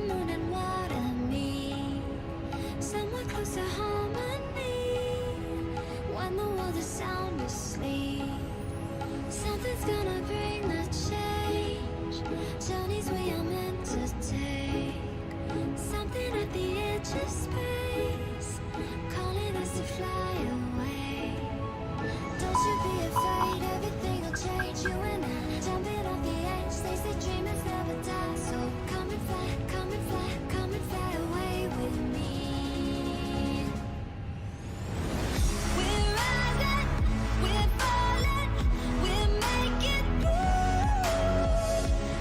moon and water meet somewhere close to harmony. When the world is sound asleep, something's gonna bring the change. Journeys we are meant to take. Something at the edge of space, calling us to fly away. Don't you be afraid, everything will change. You and I, jumping off the edge. They say dreamers never die, so come and fly, come and fly, come and fly away with me. We're rising, we're falling, we're making through.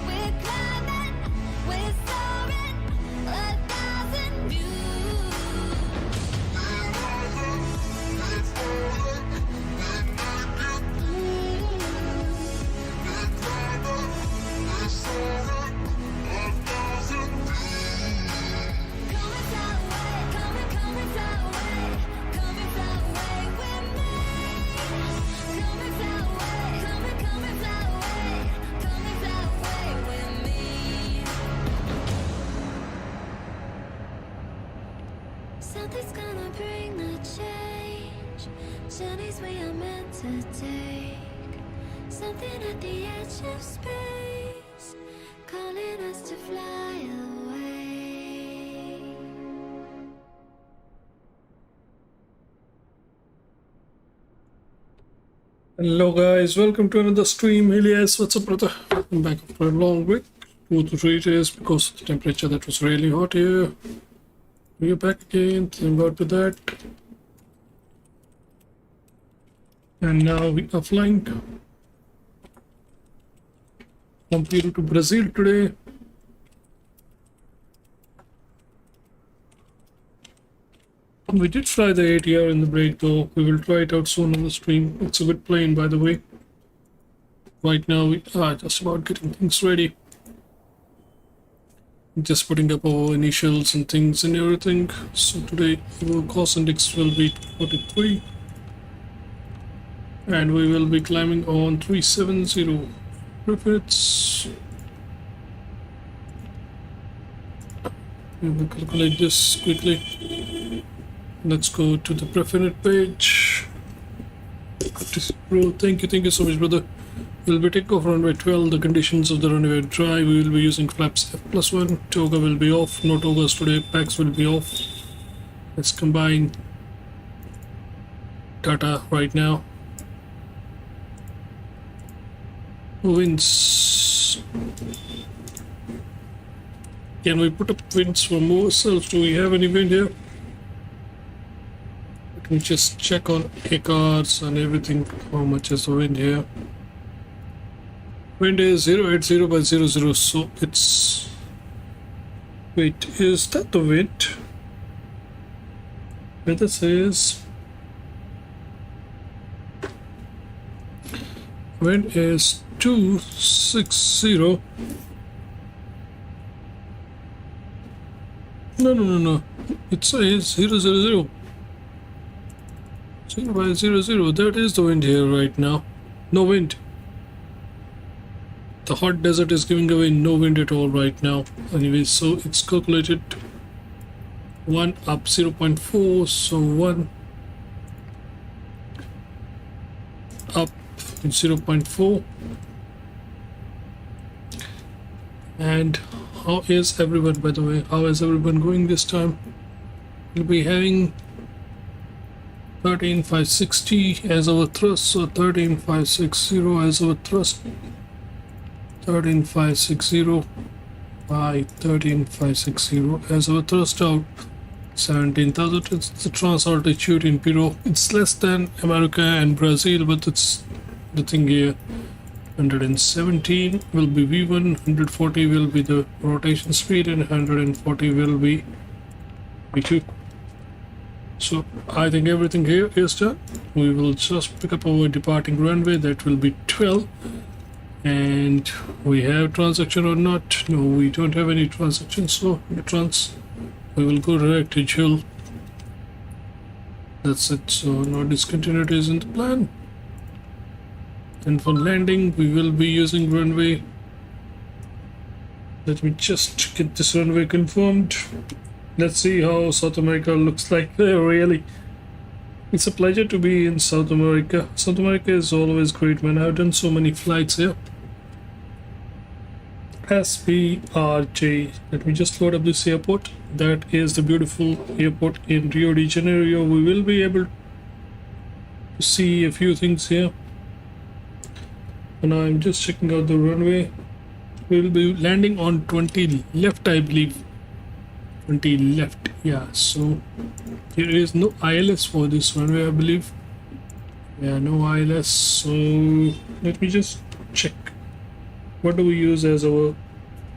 We're climbing, we're soaring, 1,000 views. We're rising, we're falling, we're making through. We're climbing, we're soaring, 1,000 views. Come and fly away, come and fly away, come and fly away with me. Come and fly away, come and fly away, come and fly away with me. Something's gonna bring the change. Journeys we are meant to take. Something at the edge of space, calling us to fly away. Hello guys, welcome to another stream. Elias, what's up brother? I'm back after a long break, 2 to 3 days because of the temperature that was really hot here. We're back again, thank God for that. And now we are flying from Peru to Brazil today. We did fly the ATR in the break though. We will try it out soon on the stream. It's a good plane by the way. Right now we are just about getting things ready. Just putting up our initials and things and everything. So today our course index will be 43. And we will be climbing on 370 profits. We will calculate this quickly. Let's go to the preferred page. Bro, thank you so much, brother. We'll be takeoff runway 12. The conditions of the runway are dry. We will be using flaps F+1. Toga will be off. No togas today. Packs will be off. Let's combine data right now. Winds. Can we put up winds from ourselves? Do we have any wind here? Let me just check on ACARS and everything. How much is the wind here? Wind is 080 by 00, so it's... Wait, is that the wind? Weather says... Wind is 260. No. It says 000. 0 by 00. That is the wind here right now. No wind. The hot desert is giving away no wind at all right now. Anyway, so it's calculated 1 up 0.4. So 1 up 0.4. And how is everyone, by the way? How is everyone going this time? We'll be having 13,560 as our thrust, so 13,560 as our thrust. 13,560 by 13,560 as our thrust out. 17,000 is the trans altitude in Peru. It's less than America and Brazil, but it's the thing here. 117 will be V1, 140 will be the rotation speed, and 140 will be V2. So I think everything here is done. We will just pick up our departing runway. That will be 12. And we have transaction or not? No, we don't have any transaction, so we will go direct to Jul. That's it. So no discontinuities in the plan. And for landing we will be using runway Let me just get this runway confirmed. Let's see how South America looks like there, really. It's a pleasure to be in South America. South America is always great, man. I've done so many flights here. SBRJ. Let me just load up this airport. That is the beautiful airport in Rio de Janeiro. We will be able to see a few things here. And I'm just checking out the runway. We will be landing on 20 left, I believe. 20 left, yeah. So there is no ILS for this runway, I believe. Yeah, no ILS. So let me just check. What do we use as our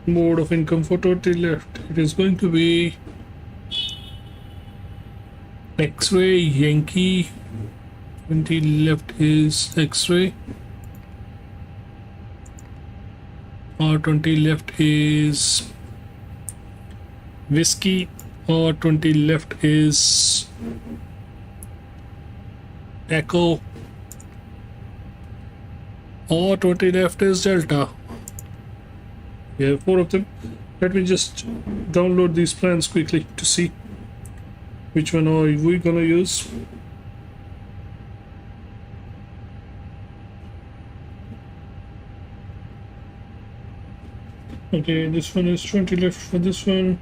mode of income for 20 left? It is going to be X-ray Yankee. 20 left is X-ray. Or 20 left is whiskey, or 20 left is echo, or 20 left is delta. Yeah, 4 of them. Let me just download these plans quickly to see which one are we gonna use. Okay, this one is 20 left for this one.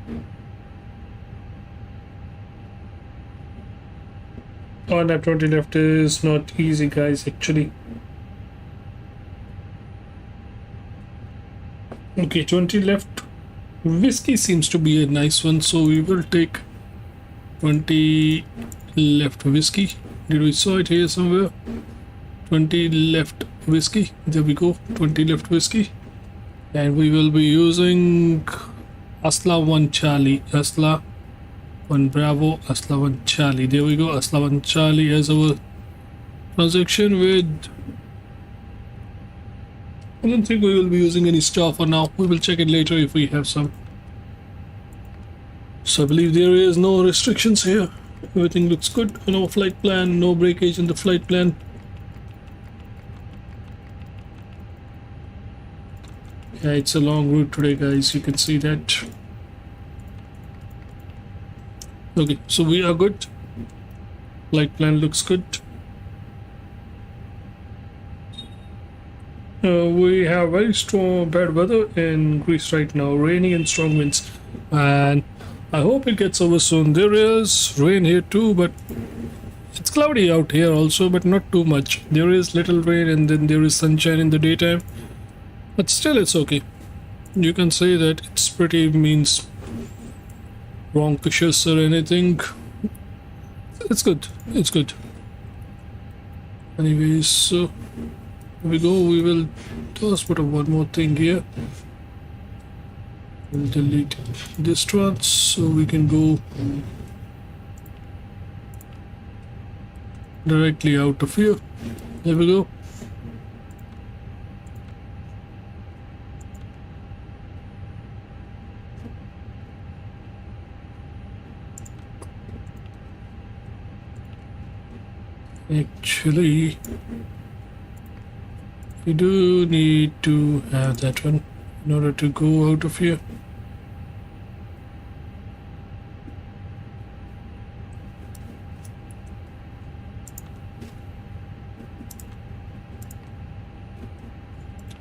Oh, that 20 left is not easy, guys, actually. Okay, 20 left. Whiskey seems to be a nice one, so we will take 20 left whiskey. Did we saw it here somewhere? 20 left whiskey. There we go. 20 left whiskey. And we will be using Asla 1 Charlie, Asla 1 Bravo, Asla 1 Charlie. There we go, Asla 1 Charlie as our transaction with. I don't think we will be using any star for now. We will check it later if we have some. So I believe there is no restrictions here. Everything looks good on our flight plan, no breakage in the flight plan. Yeah, it's a long route today, guys. You can see that. Okay, so we are good. Flight plan looks good. We have very strong bad weather in Greece right now, raining and strong winds, and I hope it gets over soon. There is rain here too, but it's cloudy out here also, but not too much. There is little rain and then there is sunshine in the daytime. But still, it's okay. You can say that it's pretty means wrong pictures or anything. It's good. It's good. Anyways, so here we go. We will just put up one more thing here. We'll delete this one so we can go directly out of here. There we go. Actually, we do need to have that one in order to go out of here.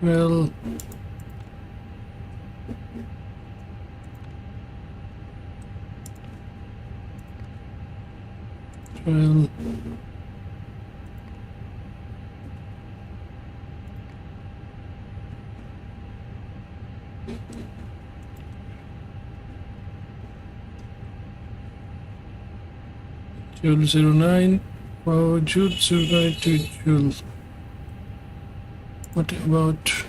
Well, Joule 09, power Joule 09 to Joule. What about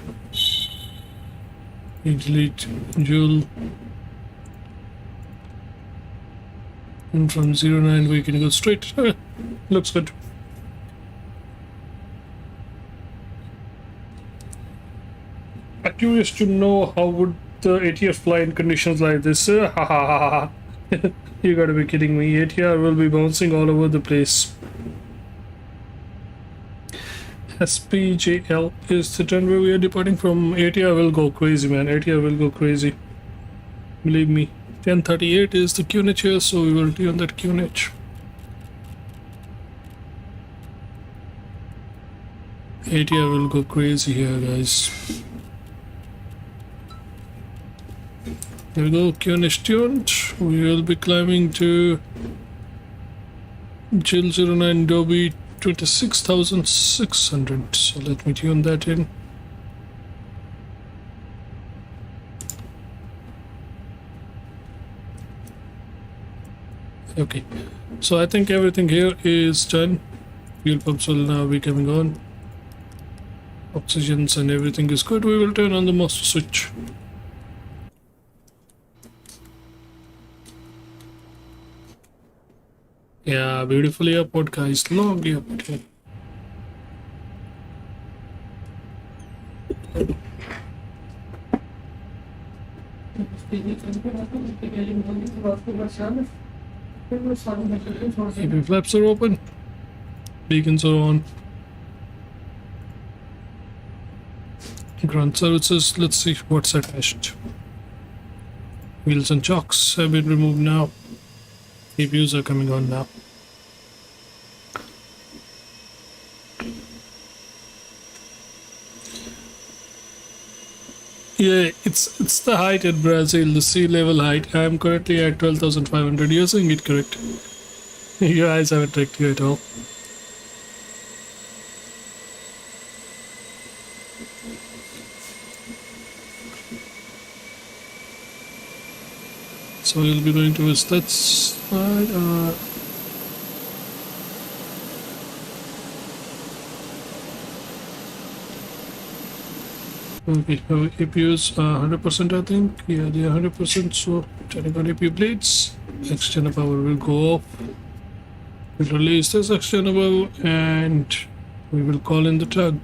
delete Joule? And from 09 we can go straight. Looks good. I'm curious to know how would the ATR fly in conditions like this. Ha ha ha ha. You gotta be kidding me. ATR will be bouncing all over the place. SPJL is the turn where we are departing from. ATR will go crazy, man. ATR will go crazy. Believe me, 1038 is the QNH here, so we will tune that QNH. ATR will go crazy here, guys. There we go, QNH tuned. We will be climbing to GL09 Dobby 26,600. So let me tune that in. Okay, so I think everything here is done. Fuel pumps will now be coming on. Oxygens and everything is good. We will turn on the master switch. Yeah, beautiful airport, guys. Long airport here. AP flaps are open. Beacons are on. Ground services, let's see what's attached. Wheels and chocks have been removed now. APUs are coming on now. Yeah, it's the height in Brazil, the sea level height. I am currently at 12,500. You're saying it correct. Your eyes haven't tricked you at all. So we'll be going to his that side. Okay, our APUs are 100%, I think. Yeah, they are 100%. So turning on APU blades, external power will go off. We'll release this external and we will call in the tug.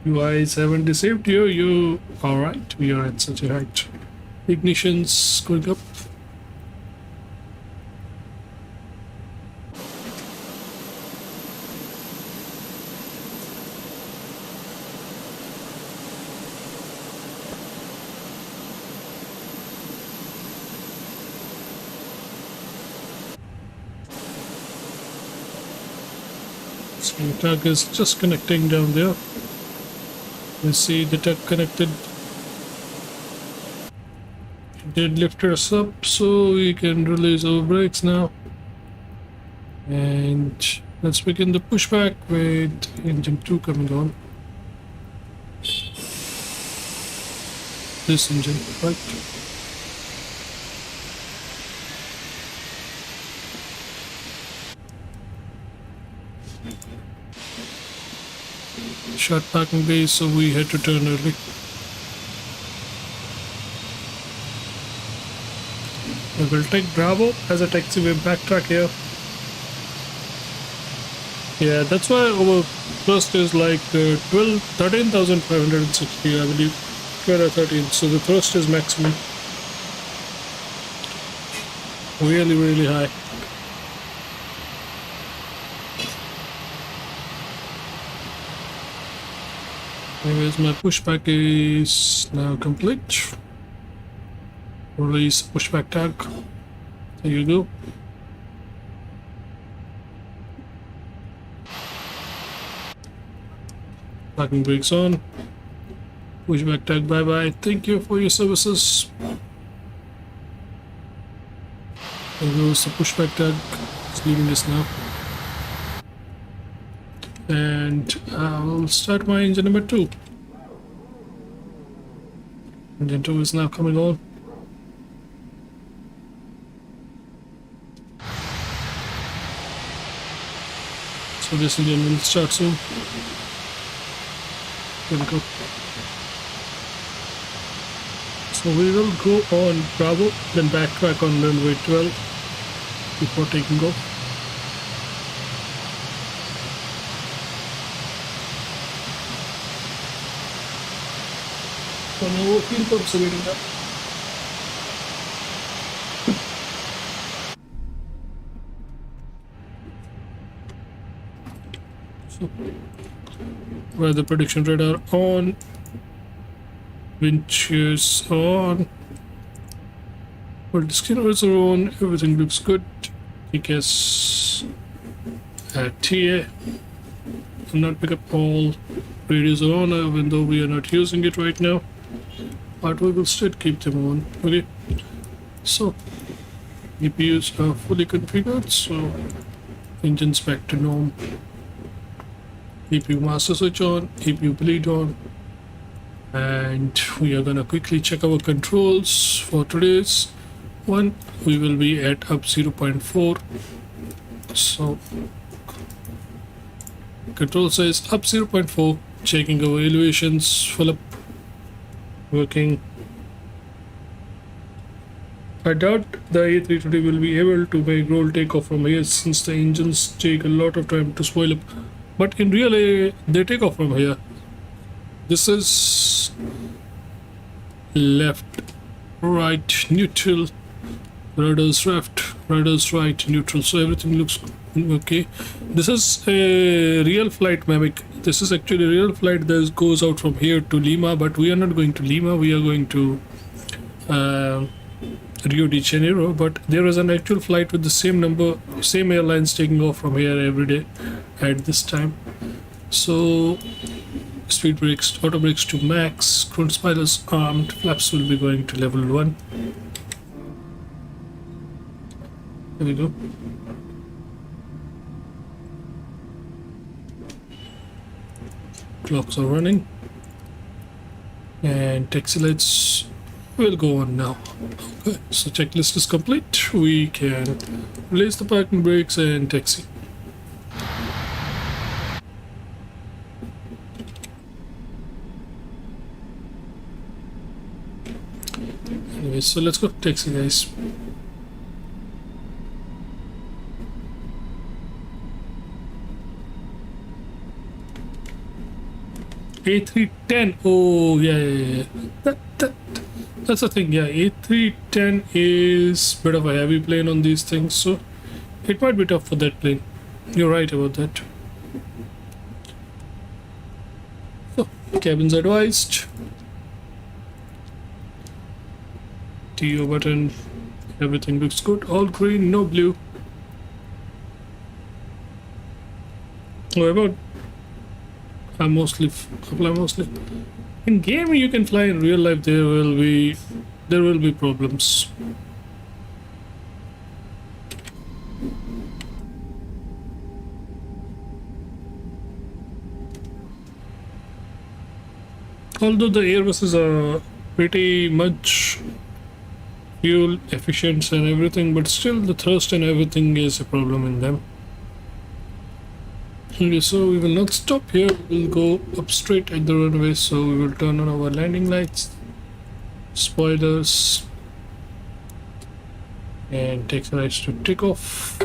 You guys haven't deceived you. You alright? We are at such a height. Ignitions going up. So the tug is just connecting down there. You see the tug connected. It did lift us up so we can release our brakes now. And let's begin the pushback with engine 2 coming on. This engine, right? Short parking base, so we had to turn early. We will take Bravo as a taxiway backtrack here. Yeah, that's why our thrust is like 13,560, I believe. 12 or 13, so the thrust is maximum. Really, really high. Anyways, my pushback is now complete. Release pushback tag. There you go. Parking brakes on. Pushback tag, bye bye. Thank you for your services. There goes the pushback tag. It's leaving us now. And I'll start my engine number 2. Engine 2 is now coming on. So this engine will start soon. There we go. So we will go on Bravo, then backtrack on runway 12 before taking off. So now fuel pumps are waiting up. So Weather prediction radar on. Wind shears on. Scanners are on. Everything looks good. TKS at TA. Do not pick up all radios are on, even though we are not using it right now. But we will still keep them on. Okay. So EPUs are fully configured. So engines back to norm. EPU master switch on. EPU bleed on. And we are gonna quickly check our controls for today's one. We will be at up 0.4. So control says up 0.4. Checking our elevations, full up, working. I doubt the A320 will be able to make roll takeoff from here since the engines take a lot of time to spoil up. But in real, they take off from here. This is left, right, neutral, rudders left, rudders right, neutral. So everything looks okay. This is a real flight mimic. This is actually a real flight that goes out from here to Lima, but we are not going to Lima. We are going to Rio de Janeiro. But there is an actual flight with the same number, same airlines taking off from here every day at this time. So speed brakes, auto brakes to max, front spoilers armed, flaps will be going to level 1. There we go. Clocks are running. And taxi lights will go on now. Okay, so checklist is complete. We can release the parking brakes and taxi. Anyway, so let's go taxi, guys. A310. Oh yeah. That's the thing. Yeah, A310 is a bit of a heavy plane on these things, so it might be tough for that plane. You're right about that. So cabins advised. TO button. Everything looks good. All green, no blue. What about? Mostly in game you can fly. In real life there will be problems. Although the Airbuses are pretty much fuel efficient and everything, but still the thrust and everything is a problem in them. Okay, so we will not stop here. We'll go up straight at the runway. So we will turn on our landing lights, spoilers, and take the lights to take off.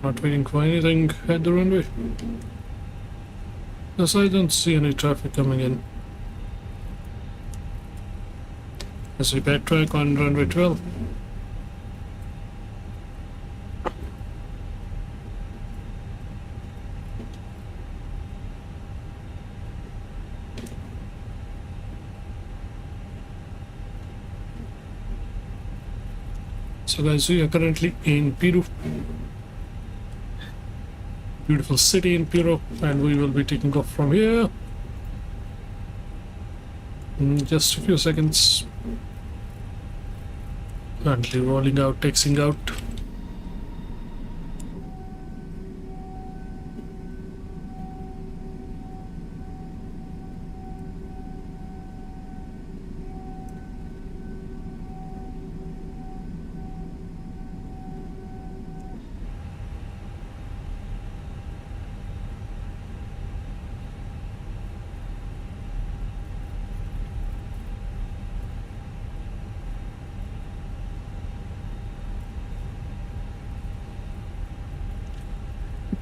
Not waiting for anything at the runway. Thus I don't see any traffic coming in. As we backtrack on runway 12. So guys, we are currently in Peru. Beautiful city in Peru, and we will be taking off from here in just a few seconds. Currently rolling out, taxiing out.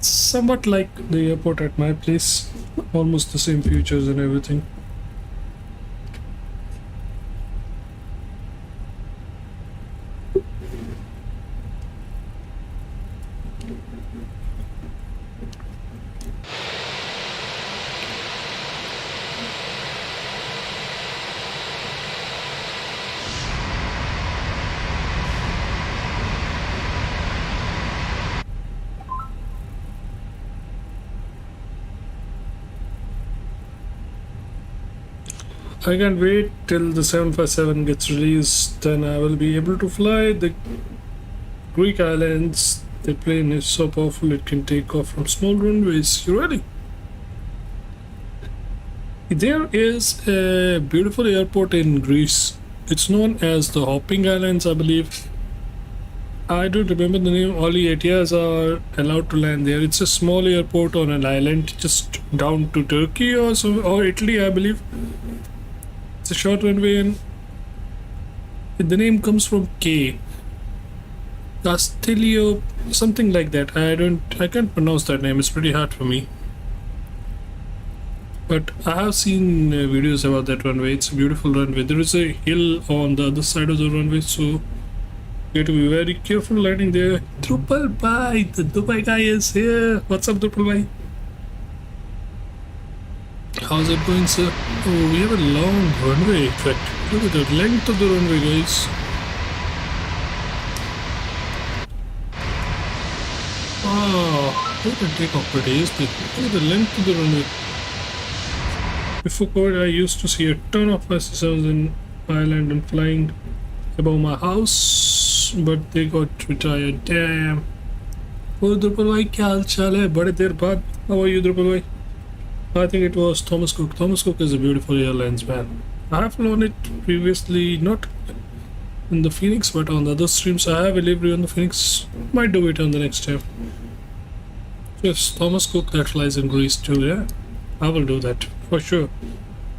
Somewhat like the airport at my place, almost the same features and everything. I can't wait till the 757 gets released. Then I will be able to fly the Greek islands. The plane is so powerful it can take off from small runways. You ready? There is a beautiful airport in Greece. It's known as the Hopping Islands, I believe. I don't remember the name. Only ATRs are allowed to land there. It's a small airport on an island just down to Turkey or Italy, I believe. It's a short runway and the name comes from K. Castillo, something like that. I can't pronounce that name. It's pretty hard for me. But I have seen videos about that runway. It's a beautiful runway. There is a hill on the other side of the runway, so you have to be very careful landing there. Drupal Bhai, the Dubai guy is here. What's up, Drupal Bhai? How's it going, sir? Oh, we have a long runway. In fact, look at the length of the runway, guys. Wow, look at takeoff pretty, isn't it? Look at the length of the runway. Before COVID, I used to see a ton of S7s in Ireland and flying above my house, but they got retired. Damn. Oh, Drupal Bhai, kya haal chal hai? Bade der baad. How are you, Drupal Bhai? I think it was Thomas Cook. Thomas Cook is a beautiful airlines, man. I have flown it previously, not in the Fenix, but on the other streams. I have a livery on the Fenix. Might do it on the next time. Yes, Thomas Cook that flies in Greece too, yeah? I will do that for sure.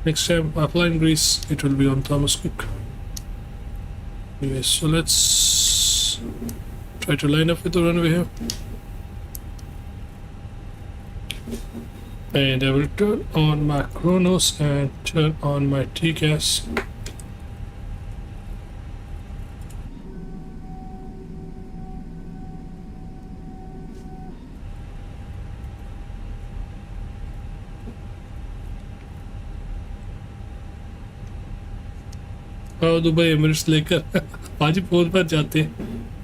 Next time I fly in Greece, it will be on Thomas Cook. Anyway, so let's try to line up with the runway here. And I will turn on my Chronos and turn on my TCAS. हाँ Dubai Emirates लेकर आज ही बहुत बार जाते हैं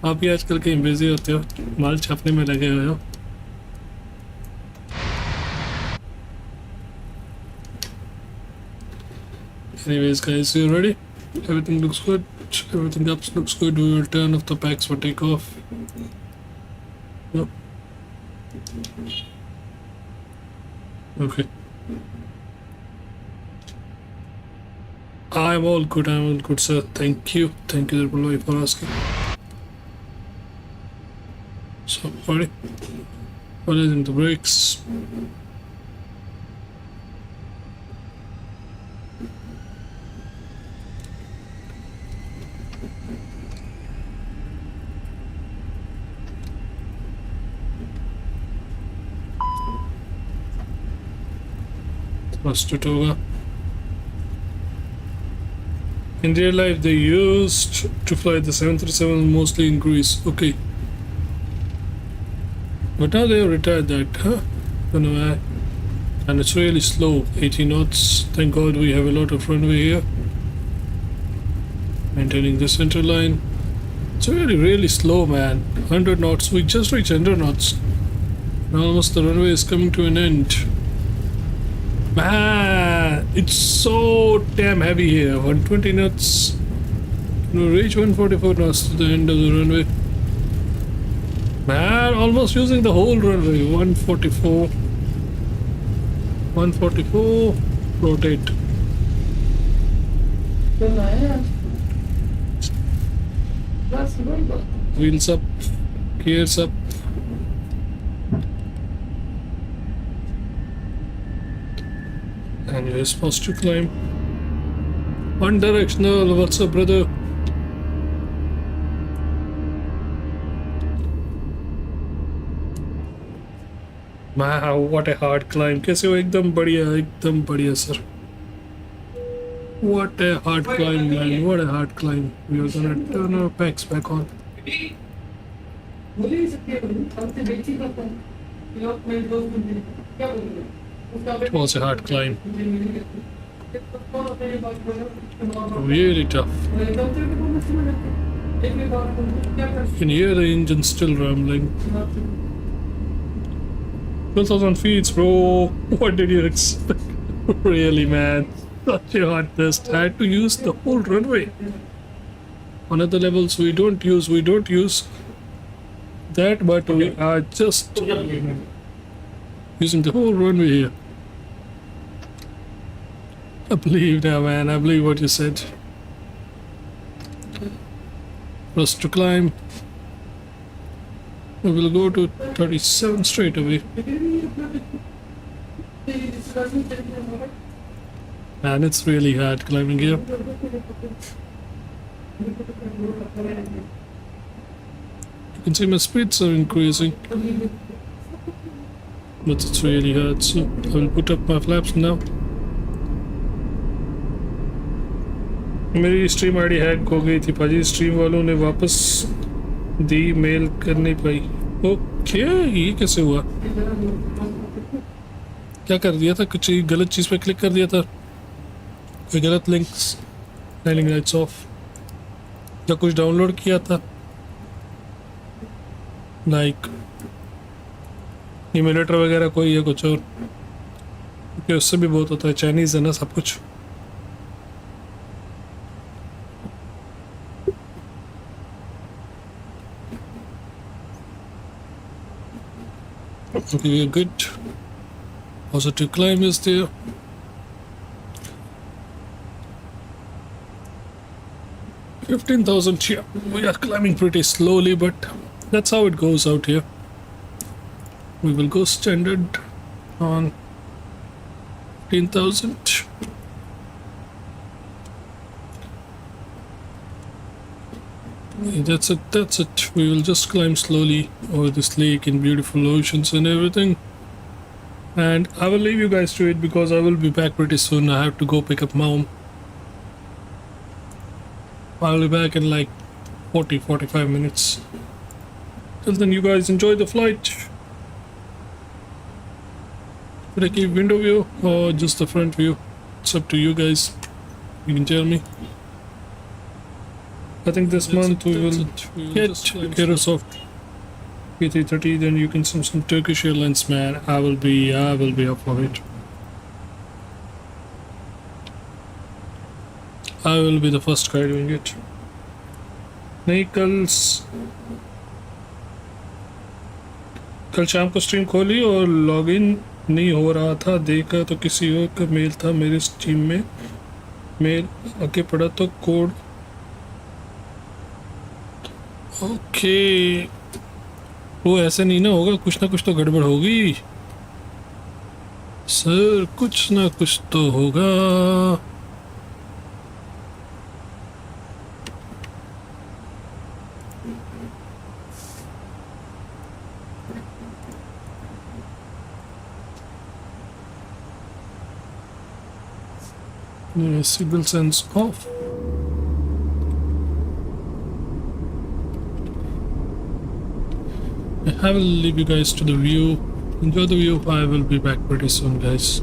आप ही आजकल कहीं busy होते हो माल छापने में लगे हुए हो anyways guys you ready everything looks good everything else looks good we will turn off the packs for takeoff yep. Okay I'm all good, sir. Thank you, Drupal, for asking. So, ready? Releasing the brakes. Thrust it over. In real life, they used to fly the 737 mostly in Greece. Okay. But now they have retired that, huh? Don't know why. And it's really slow, 80 knots. Thank God we have a lot of runway here. Maintaining the center line. It's really slow, man. 100 knots. We just reached 100 knots. And almost the runway is coming to an end. Man, it's so damn heavy here. 120 knots. We reach 144 knots to the end of the runway. Man, almost using the whole runway. 144. 144. Rotate. Wheels up. Gears up. And you're supposed to climb. One directional. What's up, brother? Wow, what a hard climb. कैसे हो एकदम बढ़िया sir. What a hard climb, man. What a hard climb. We are gonna turn our packs back on. It was a hard climb. Really tough. You can hear the engine still rumbling. 12,000 feet, bro. What did you expect? Really, man. Such a hard test. I had to use the whole runway. On other levels we don't use that, but we are just using the whole runway here. I believe that, man. I believe what you said. For us to climb, we will go to 37 straight away. Man, it's really hard climbing here. You can see my speeds are increasing, but it's really hard, so I will put up my flaps now. मेरी stream ID hack हो गई थी भाजी, stream वालों ने वापस दी, mail कर नहीं पाई। ओके, ये कैसे हुआ? क्या कर दिया था? कुछ गलत चीज़ पे क्लिक कर दिया था, कोई गलत लिंक्स, लाइनिंग लाइट्स ऑफ, या कुछ डाउनलोड किया था लाइक इम्यूलेटर वगैरह कोई, या कुछ और, क्योंकि उससे भी बहुत होता है। चाइनीज़ है ना सब कुछ। Okay, we are good. Positive climb is there. $15,000 here. We are climbing pretty slowly, but that's how it goes out here. We will go standard on 15,000. That's it. We will just climb slowly over this lake in beautiful oceans and everything. And I will leave you guys to it because I will be back pretty soon. I have to go pick up mom. I'll be back in like 40-45 minutes. Till then, you guys enjoy the flight. Should I keep window view or just the front view? It's up to you guys. You can tell me. I think this month we will get Aerosoft P330. Then you can send some Turkish Airlines, man. I will be up for it. I will be the first guy doing it. नहीं, कल शाम को stream खोली और login नहीं हो रहा था। देखा तो किसी और का मेल था मेरे स्ट्रीम में, मेल आगे पड़ा तो कोड। ओके, वो ऐसे नहीं ना होगा, कुछ ना कुछ तो गड़बड़ होगी सर, कुछ ना कुछ तो होगा। Signal sense off. I will leave you guys to the view. Enjoy the view. I will be back pretty soon, guys.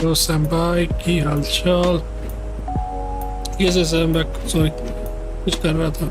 तो सैम भाई की हालचाल? कैसे सैम बैक? सॉरी, कुछ कर रहा था।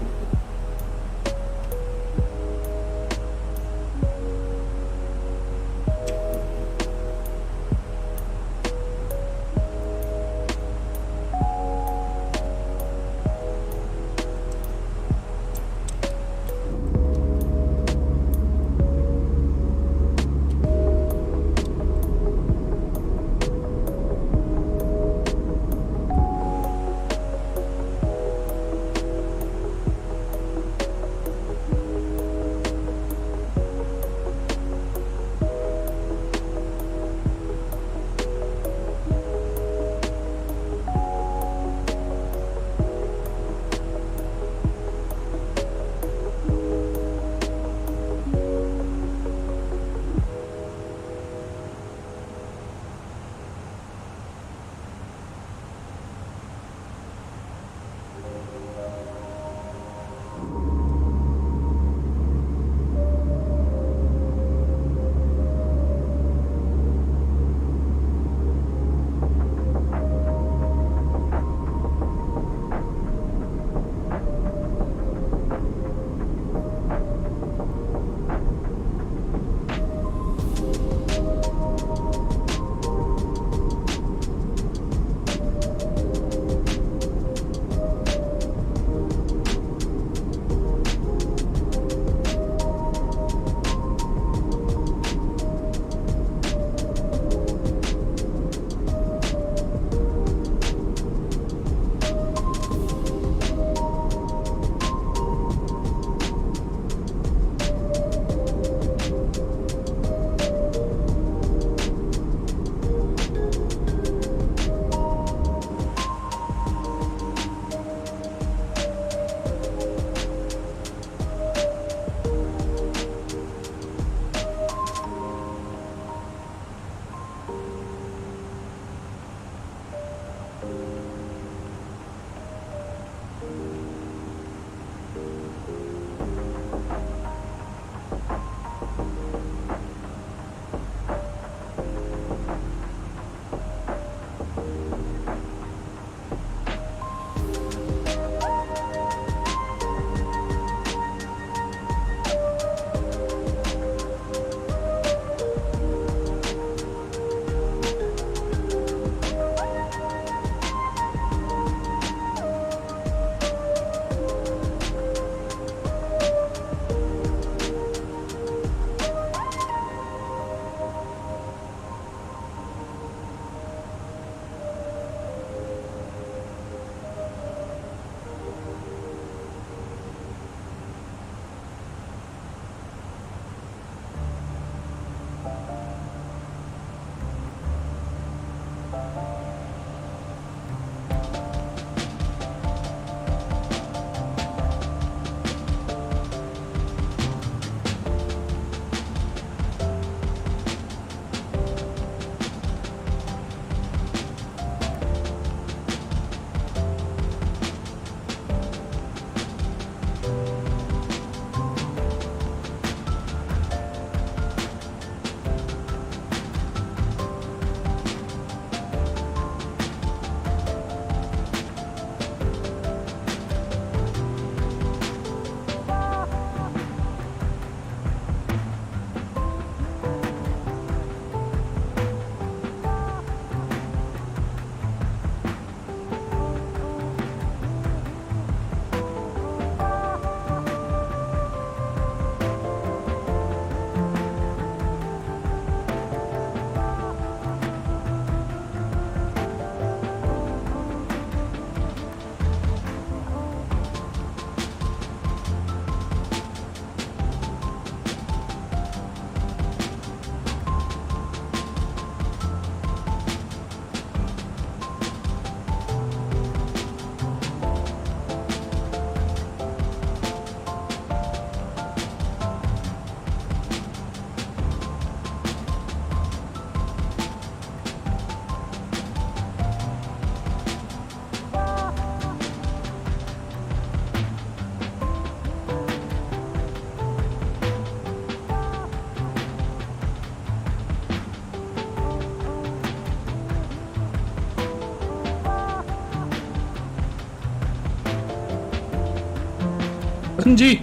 जी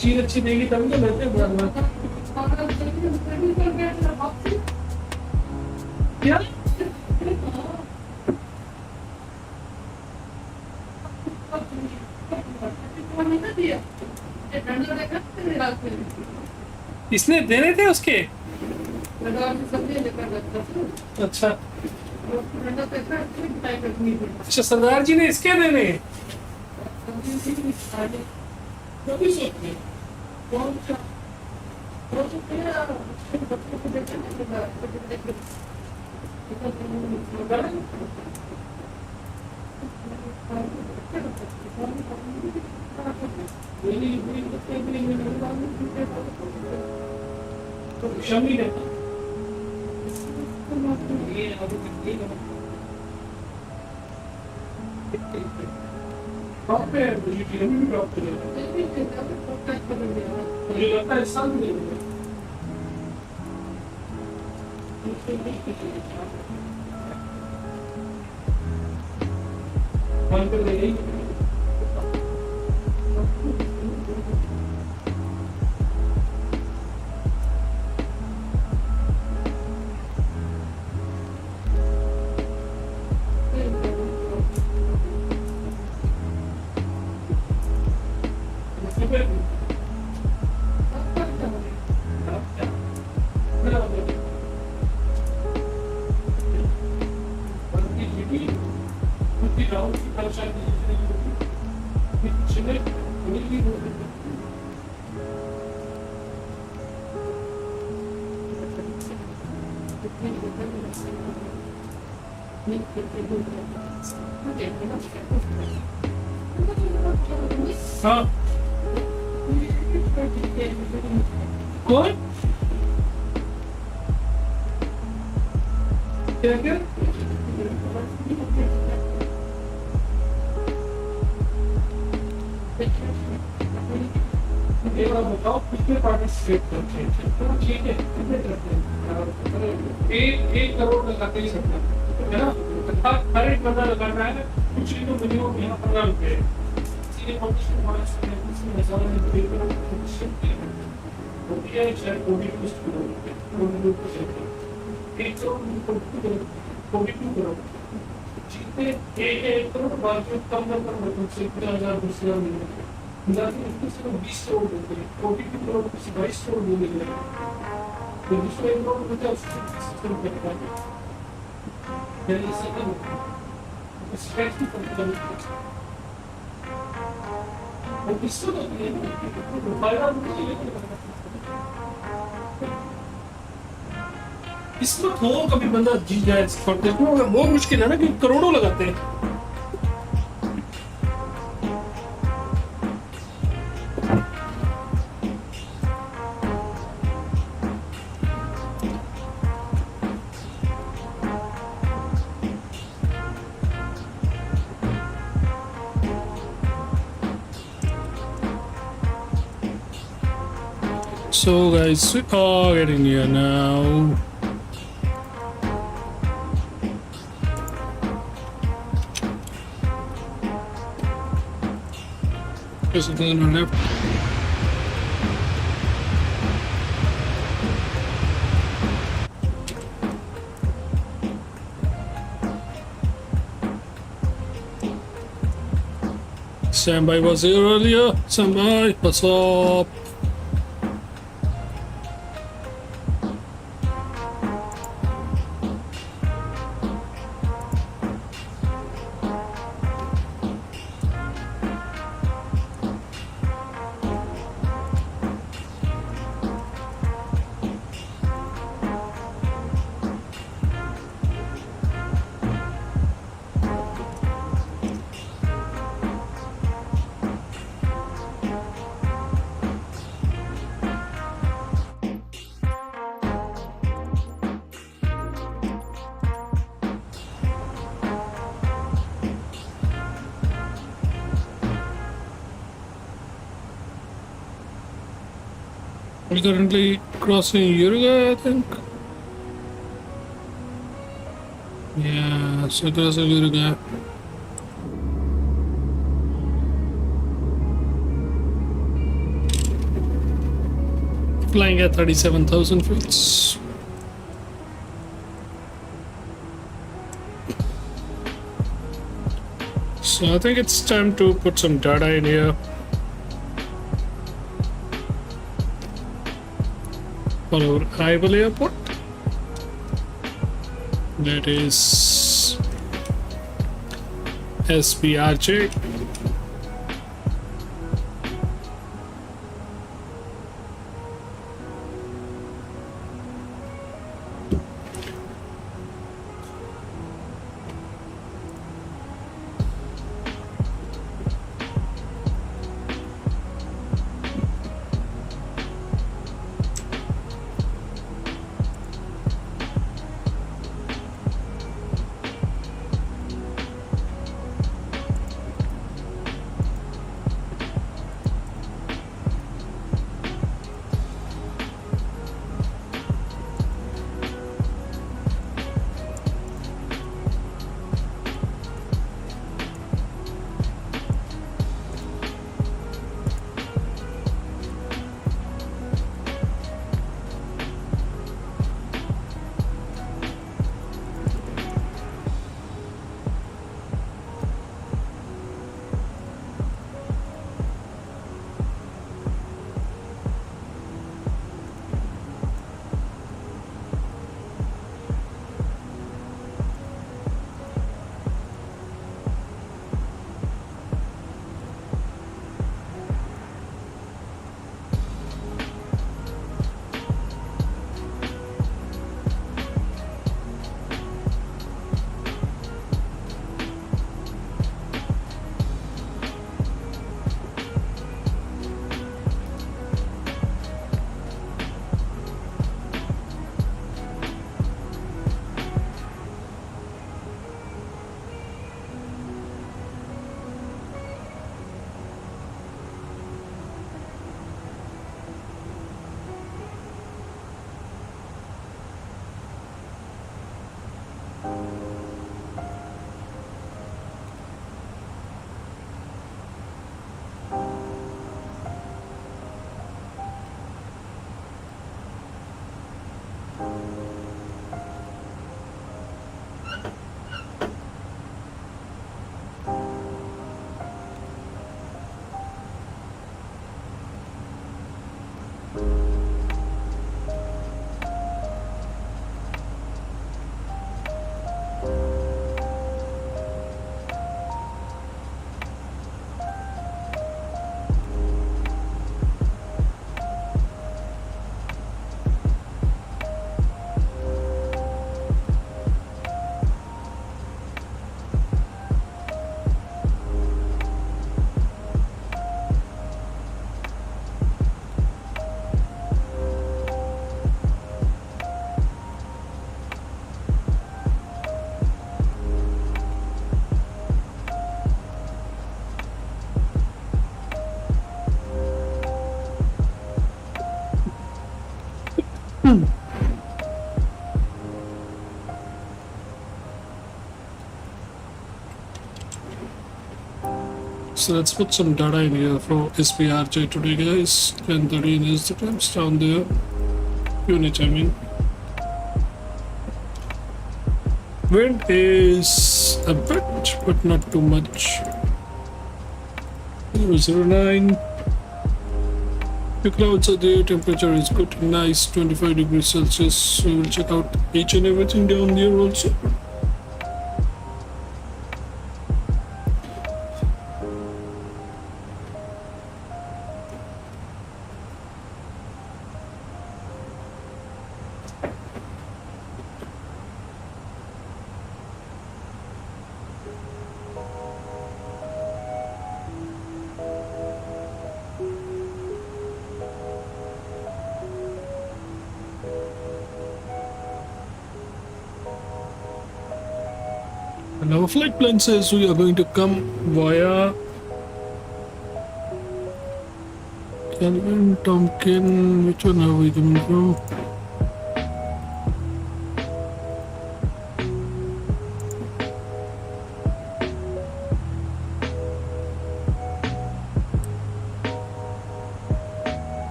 चीज अच्छी देगी तभी तो लेते हैं। क्या इसने देने थे उसके? अच्छा अच्छा, सरदार जी ने इसके देने? मुझे लगता है सब हाँ कौन क्या क्या एक बार बताओ कितने पार्टिसिपेट करते हैं? ठीक है कितने करते हैं? एक करोड़ लगाते ही सकता है ना? हर एक बंदा लगा रहा है कुछ तो मिनिमम यहाँ 15 रुपए इसलिए कॉम्पिटिशन हमारा जीतने 1 करोड़ बाकी कम नंबर से 50,000 सिर्फ 20 करोड़ देते हैं, 42 करोड़ 22 करोड़ दे देते हैं, तो दूसरा 1 करोड़ बचा उससे 20 करोड़ कटेगा। इससे कम स्ट्रेच भी कम और किसको तो फायदा इसमें थोड़ा कभी बंदा जीत जाए करते हैं वो मुश्किल है ना कि करोड़ों लगाते हैं। So guys, we are getting here now. Just going on left. Standby was here earlier. Standby, what's up? We're currently crossing Uruguay, I think. Yeah, so crossing Uruguay. Flying at 37,000 feet. So I think it's time to put some data in here. For our arrival airport, that is SBRJ. So let's put some data in here for SPRJ today, guys. 10:13 is the temps down there. Unit, I mean. Wind is a bit, but not too much. 009. The clouds are there, temperature is good, nice, 25 degrees Celsius. So we'll check out each and everything down there also. And our flight plan says we are going to come via Calvin, Tompkin. Which one are we coming from?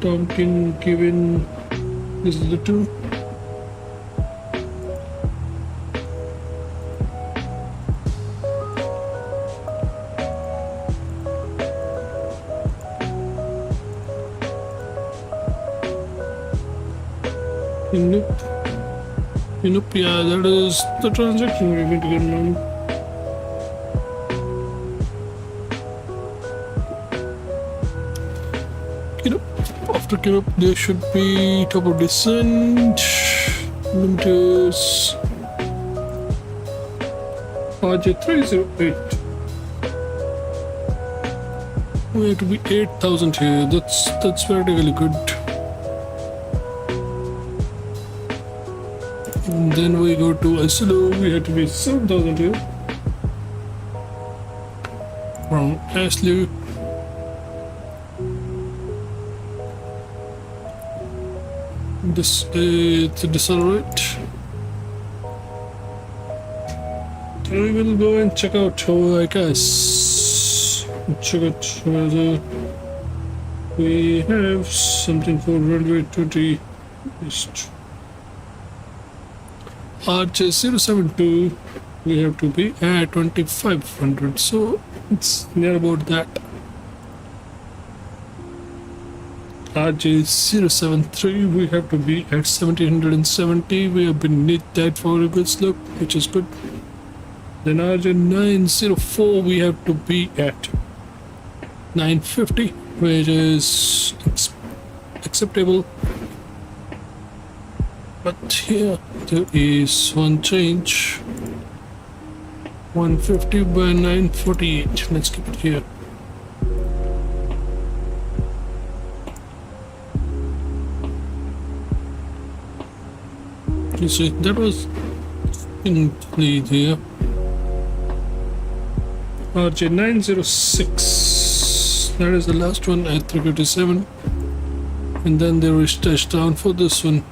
Tompkin, Kevin. This is the two. Nope, yeah, that is the transaction we're going to get now. After Kirup, there should be top of descent, limiters, RJ308. We have to be 8,000 here. That's practically good. And then we go to Asilo, we have to be 7,000 here. From Aslo. This is the decelerate. We will go and check out our guys. Check out whether we have something for runway 20 east. RJ072, we have to be at 2500, so it's near about that. RJ073, we have to be at 1770, we have been beneath that for a good slope, which is good. Then RJ904, we have to be at 950, which is acceptable. But here there is one change. 150 by 948. Let's keep it here. You see, that was in the there. RJ906. That is the last one at 357. And then there is touchdown for this one.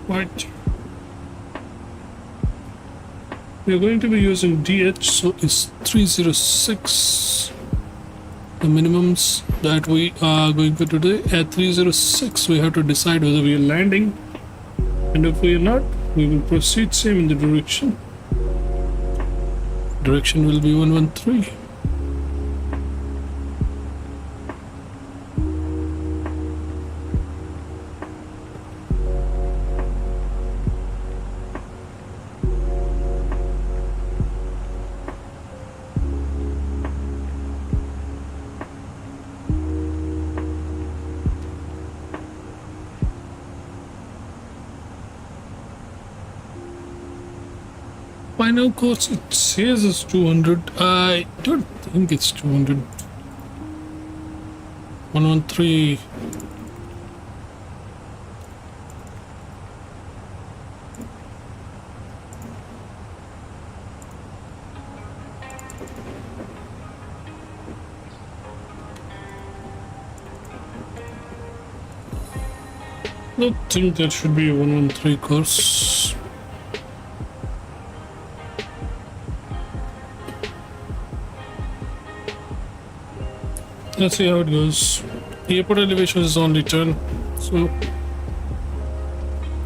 Right. We are going to be using DH, so it's 306. The minimums that we are going for today. At 306, we have to decide whether we are landing, and if we are not, we will proceed same in the direction. Direction will be 113. Final cost, it says it's 200. I don't think it's 200. 113. I think that should be a 113 course. Let's see how it goes. The airport elevation is only 10, so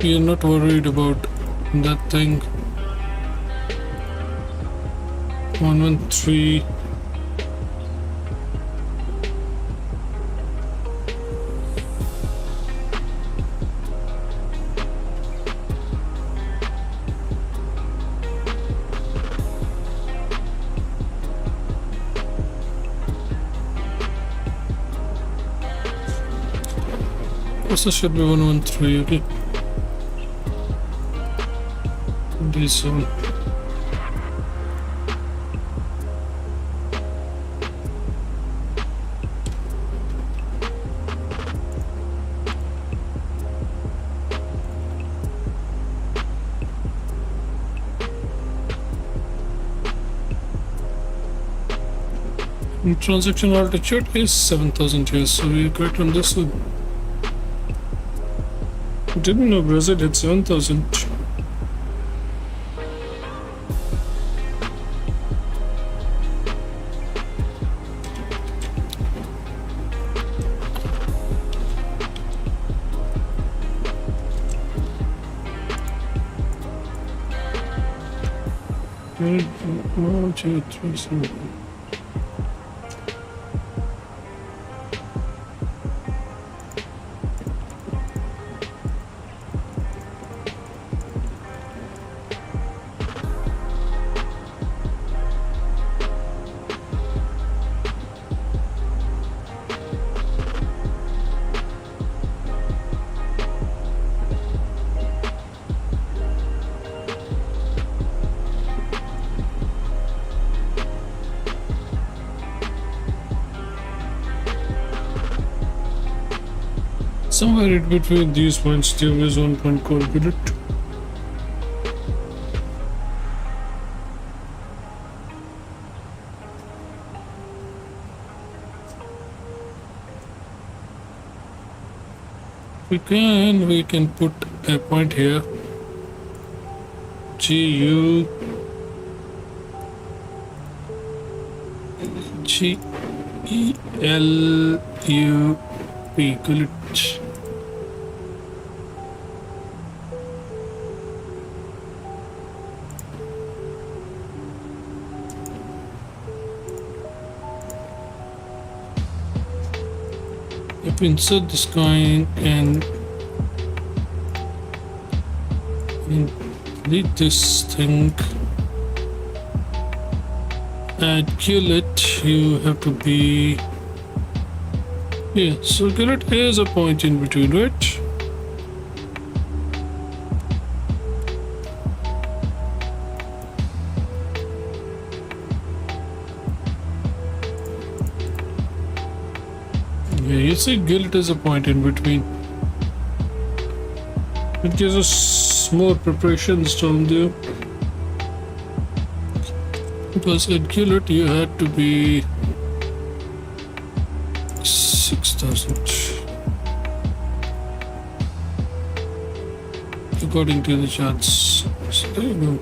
we are not worried about that thing. 113. This should be 113, okay. This one. Transaction altitude is 7,000 years, so we're correct on this one. Didn't know Brazil had 7,000. One, two, three, seven. Somewhere in between these points there is one point called Billet. We can put a point here. G-U G-E-L-U-P, Gullet. If we insert this coin and delete this thing, at Gullet you have to be, yeah, so Gullet is a point in between, right? Yeah, you see Gullet is a point in between. It gives us more preparations down there. Because at Gullet you had to be 6,000 according to the charts. So there you go.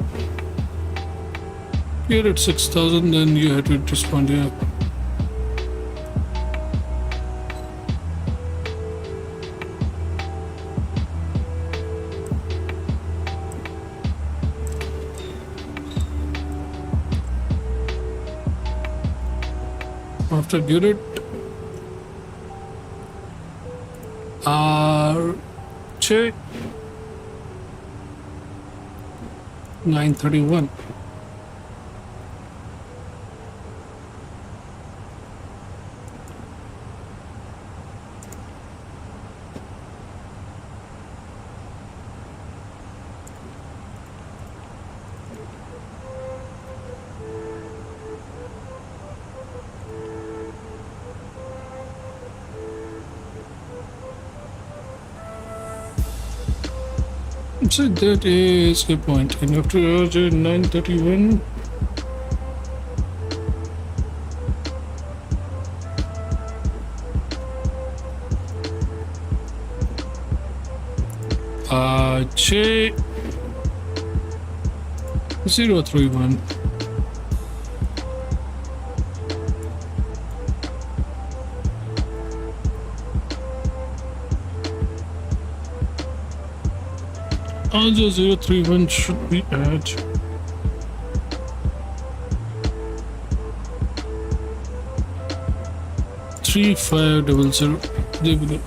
You're at 6,000, then you had to respond here. After Gullet, RJ 931. So that is a point, and after RJ 931, SPRJ 031. Also 031 should be at 3500. There we go.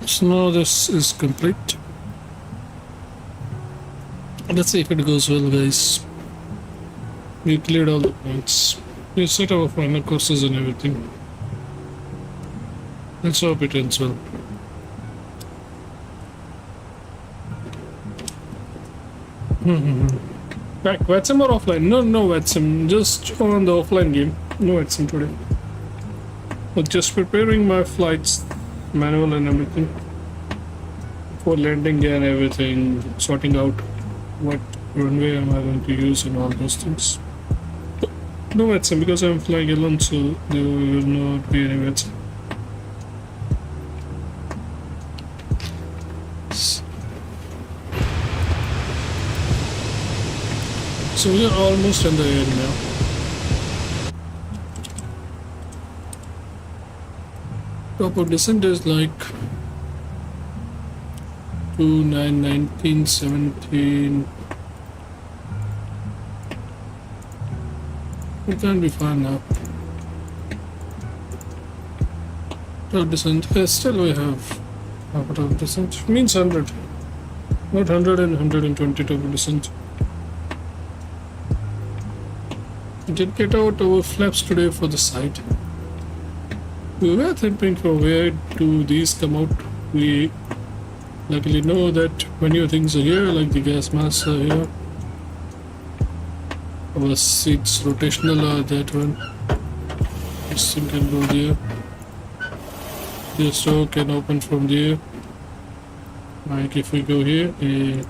So now this is complete. Let's see if it goes well, guys. We cleared all the points. We set our final courses and everything. Let's hope it ends well. Back, VATSIM or offline? No VATSIM, just on the offline game. No VATSIM today. But just preparing my flights, manual and everything. For landing and everything, sorting out what runway am I going to use and all those things. No VATSIM because I'm flying alone, so there will not be any VATSIM. So we are almost in the air now. Top of descent is like 2, 9, 19, 17. We can't be far now. Top descent, still we have half a top descent. Means 100. Not 100 and 120 top descent. We did get out our flaps today for the side. We were thinking from where do these come out. We luckily know that many things are here, like the gas masks are here. Our seats rotational are that one. This thing can go there. This door can open from there. Like if we go here, a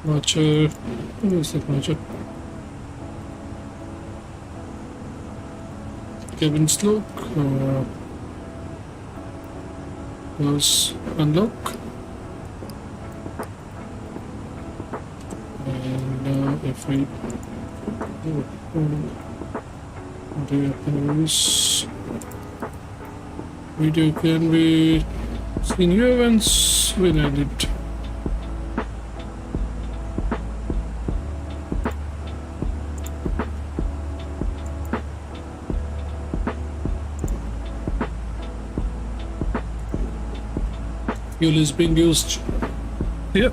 notcher. Where is that notcher? Cabin lock, doors unlock, and if we do this video can be seen here once we land it. Fuel is being used. Yeah.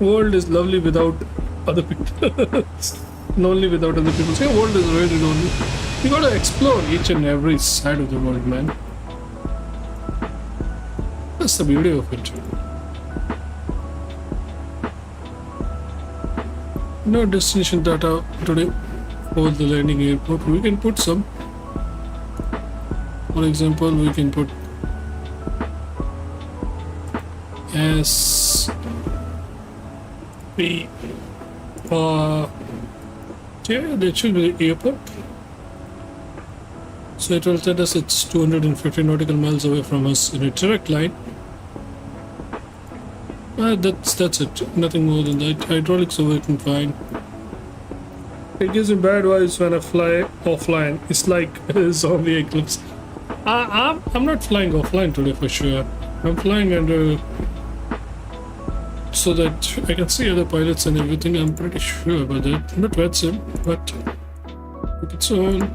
World is lovely without other people. Lonely without other people. See, world is very lonely. You gotta explore each and every side of the world, man. That's the beauty of it. No destination data today for the landing airport. We can put some. For example, we can put SPJL. Yeah, that should be the airport. So it will tell us it's 250 nautical miles away from us in a direct line. That's it. Nothing more than that. Hydraulics are working fine. It gives me bad vibes when I fly offline. It's like a zombie eclipse. I'm not flying offline today for sure. I'm flying under so that I can see other pilots and everything. I'm pretty sure about that. Not Realism, but it's on.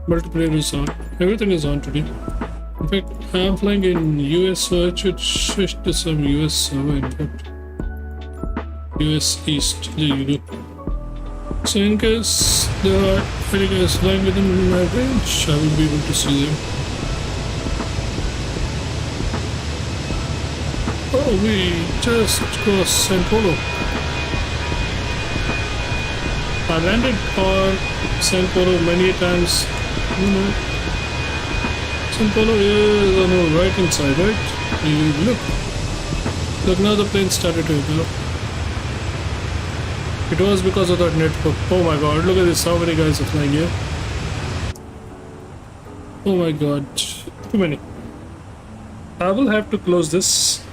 Multiplayer is on. Everything is on today. In fact, I'm flying in US, so I should switch to some US server. In fact, US East. There you go. So in case there are any guys flying within my range, I will be able to see them. Oh, we just crossed San Polo. I landed on San Polo many times. You know, San Polo is on the right hand side, right? You look now the plane started to go. It was because of that network. Oh my god, look at this, how many guys are flying here. Oh my god, too many. I will have to close this.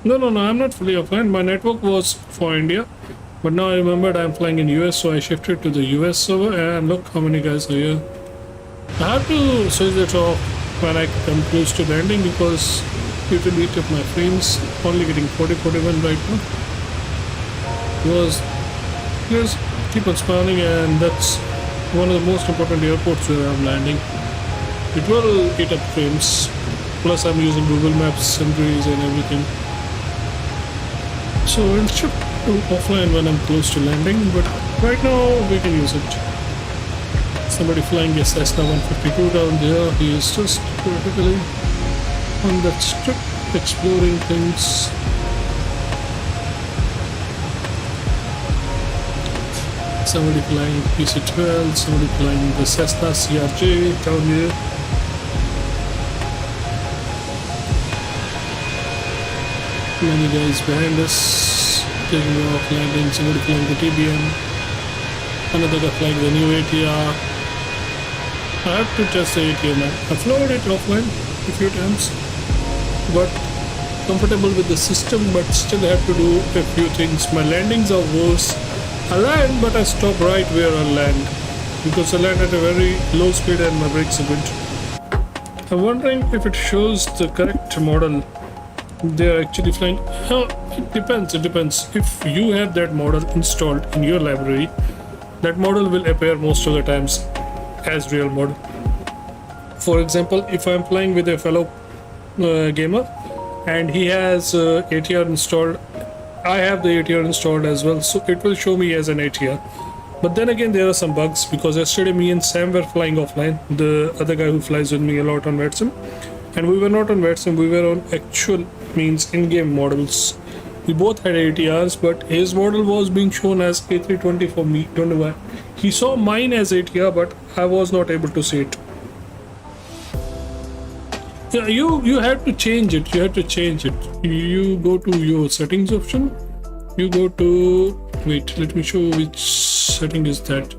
No, I'm not fully offline. My network was for India, but now I remembered I'm flying in US, so I shifted to the US server, and look how many guys are here. I have to switch it off when I come close to landing because it will eat up my frames. Only getting 40-41 right now. Because just keep on spawning, and that's one of the most important airports where I'm landing. It will eat up frames. Plus I'm using Google Maps, sundries and everything. So I'll shift to offline when I'm close to landing, but right now we can use it. Somebody flying a Cessna 152 down there. He is just vertically on that strip exploring things. Somebody flying PC-12, somebody flying the Cessna CRJ down here. Many guys behind us taking off, landing. Somebody flying the TBM, another guy flying the new ATR. I have to test the ATR now. I've flown it offline a few times, but comfortable with the system, but still have to do a few things. My landings are worse. I land, but I stop right where I land because I land at a very low speed and my brakes are good. I'm wondering if it shows the correct model they're actually flying. It depends. If you have that model installed in your library, that model will appear most of the times as real model. For example, if I'm flying with a fellow gamer and he has ATR installed, I have the ATR installed as well, so it will show me as an ATR. But then again, there are some bugs because yesterday me and Sam were flying offline, the other guy who flies with me a lot on Realism, and we were not on Realism, we were on actual means in-game models. We both had ATRs, but his model was being shown as A320 for me. Don't know why. He saw mine as ATR, but I was not able to see it. Yeah, you have to change it. You go to your settings option. You go to, wait, let me show which setting is that.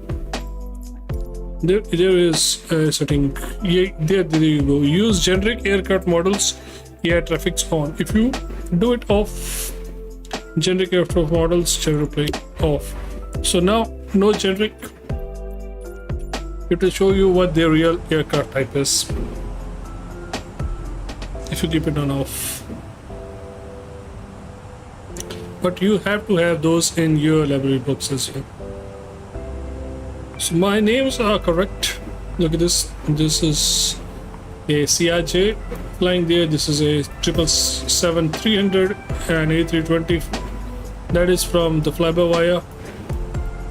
There is a setting. Yeah, there you go. Use generic aircraft models. Air traffic's on. If you do it off, generic aircraft models, general plane off. So now no generic. It will show you what their real aircraft type is if you keep it on off. But you have to have those in your library books as well. So my names are correct. Look at this. This is a CRJ flying there. This is a 777-300 and A320. That is from the fly-by-wire.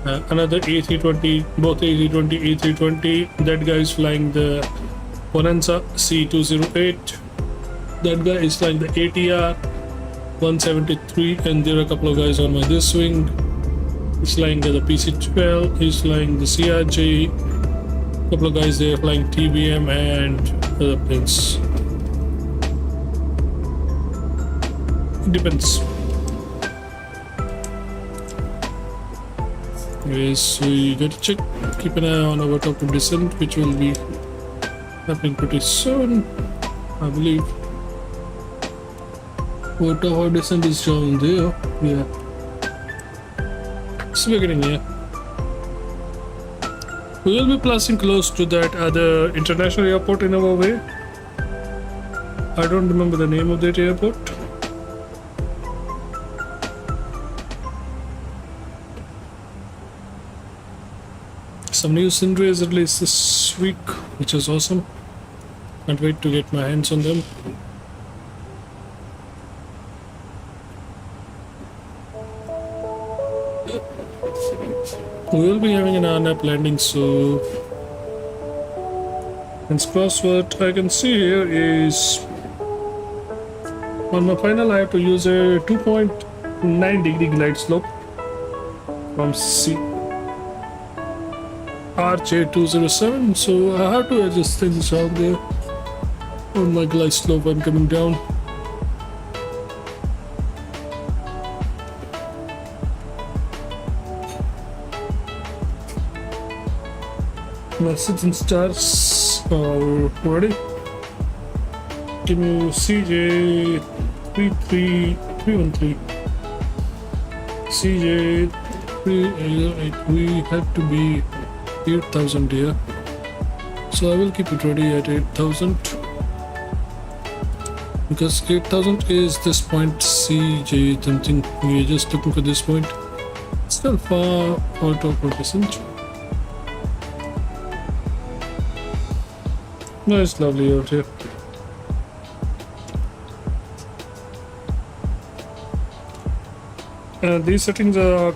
Another A320, both A320, A320. That guy is flying the Bonanza C208. That guy is flying the ATR 173, and there are a couple of guys on my this wing. He's flying the PC-12. He's flying the CRJ. A couple of guys there flying TBM and other planes. It depends. Yes, we got to keep an eye on our top of descent, which will be happening pretty soon, I believe. Our top of descent is down there. Yeah. So we're getting here. We will be passing close to that other international airport in our way. I don't remember the name of that airport. Some new sceneries released this week, which is awesome. Can't wait to get my hands on them. We will be having an RNAP landing, so and what I can see here is on my final I have to use a 2.9 degree glide slope from RJ207, so I have to adjust things down there on my glide slope when coming down. Message and stars are ready. Give me CJ33313. CJ388. We have to be 8,000 here, so I will keep it ready at 8,000 because 8,000 is this point. CJ something. We are just looking for this point. Still far out of percent. No, it's lovely out here. These settings are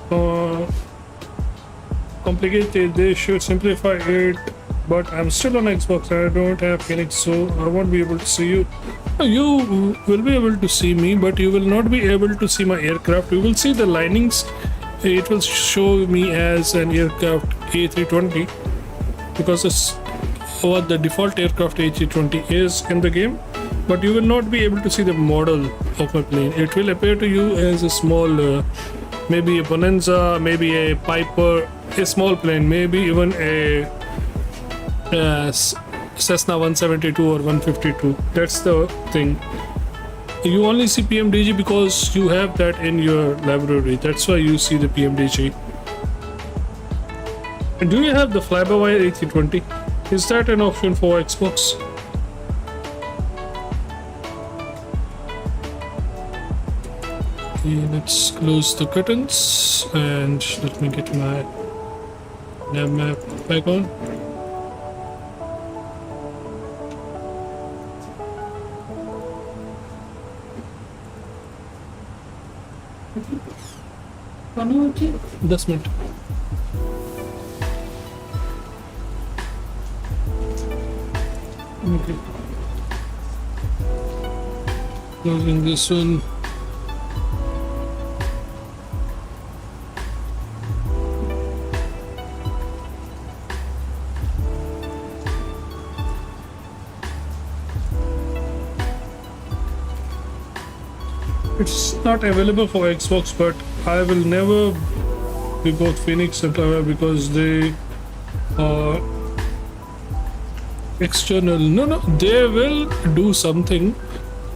complicated. They should simplify it, but I'm still on Xbox and I don't have Fenix, so I won't be able to see you. You will be able to see me, but you will not be able to see my aircraft. You will see the linings. It will show me as an aircraft A320 because it's what the default aircraft A320 is in the game, but you will not be able to see the model of my plane. It will appear to you as a small, maybe a Bonanza, maybe a Piper, a small plane, maybe even a Cessna 172 or 152. That's the thing. You only see PMDG because you have that in your library. That's why you see the PMDG. And do you have the fly-by-wire A320? Is that an option for Xbox? Okay, let's close the curtains and let me get my nav map back on. That's meant. Okay. Closing this one. It's not available for Xbox, but I will never be both Fenix and Tower because they are external. No, they will do something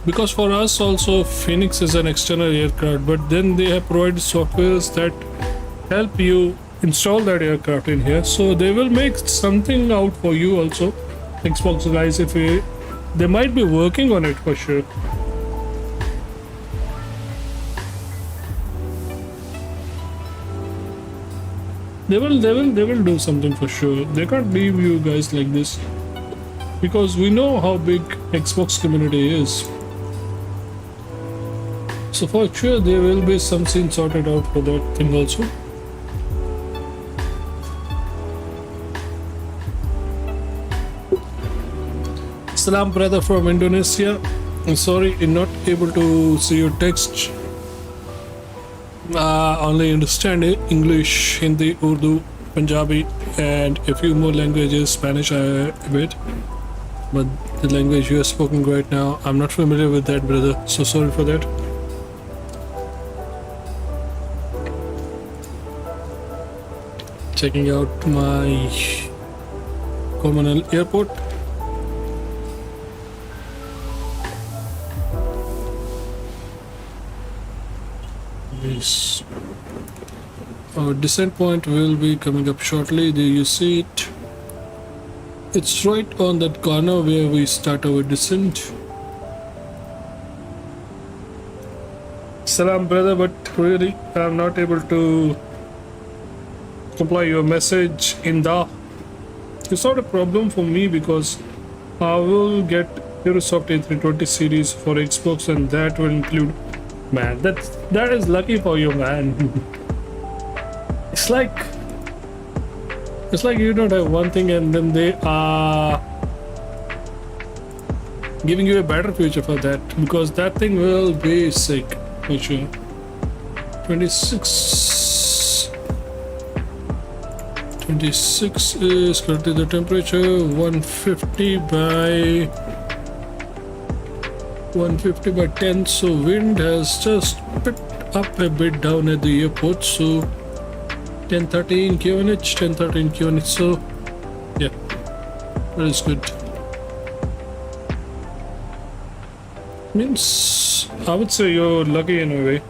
because for us also Fenix is an external aircraft, but then they have provided softwares that help you install that aircraft in here, so they will make something out for you also, Xbox guys. If they might be working on it for sure. They will do something for sure. They can't leave you guys like this because we know how big Xbox community is. So for sure there will be something sorted out for that thing also. Salam brother from Indonesia. I'm sorry I'm not able to see your text. Only understand English, Hindi, Urdu, Punjabi and a few more languages, Spanish a bit. But the language you are speaking right now, I'm not familiar with that, brother. So sorry for that. checking out my communal airport. Yes. Our descent point will be coming up shortly. Do you see it? It's right on that corner where we start our descent. Salam, brother, but really, I'm not able to reply your message in the. It's not a problem for me because I will get Microsoft A320 series for Xbox, and that will include. Man, that is lucky for you, man. It's like you don't have one thing and then they are giving you a better future for that, because that thing will be sick for sure. 26 is currently the temperature. 150 by 10, so wind has just picked up a bit down at the airport, so 10-13 QNH, so yeah, that is good. Means I would say you're lucky in a way.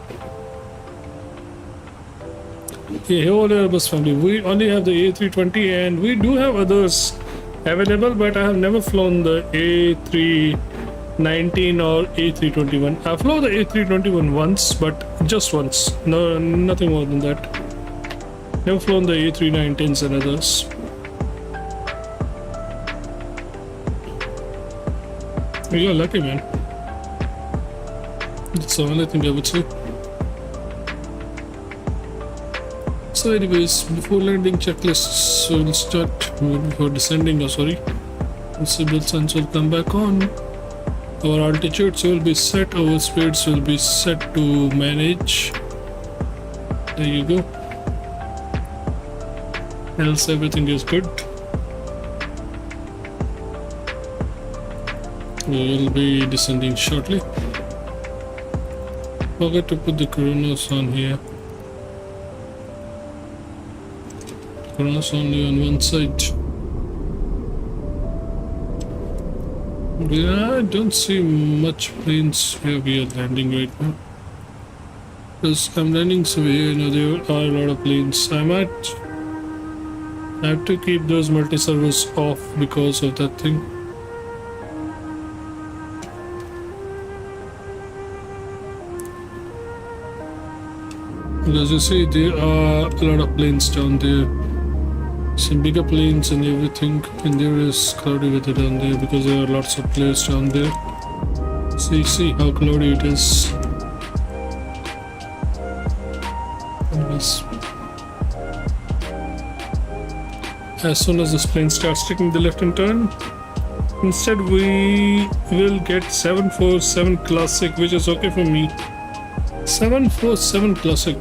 Hey, whole Airbus family, we only have the A320 and we do have others available, but I have never flown the A319 or A321. I flew the A321 once, but just once, no, nothing more than that. Never flown the A319s and others. You're lucky, man. That's the only thing I would say. So anyways, before landing checklists will start, before descending, visible signs will come back on. Our altitudes will be set, our speeds will be set to manage. There you go. Else everything is good. We will be descending shortly. Forget to put the chronos on here. Chronos only on one side. Yeah, I don't see much planes where we are landing right now. Because I'm landing somewhere, there are a lot of planes. I might have to keep those multi-servers off because of that thing. As you see, there are a lot of planes down there. Some bigger planes and everything, and there is cloudy weather down there because there are lots of players down there. So you see how cloudy it is. Anyways, as soon as this plane starts taking the left and turn, instead we will get 747 Classic, which is okay for me. 747 Classic.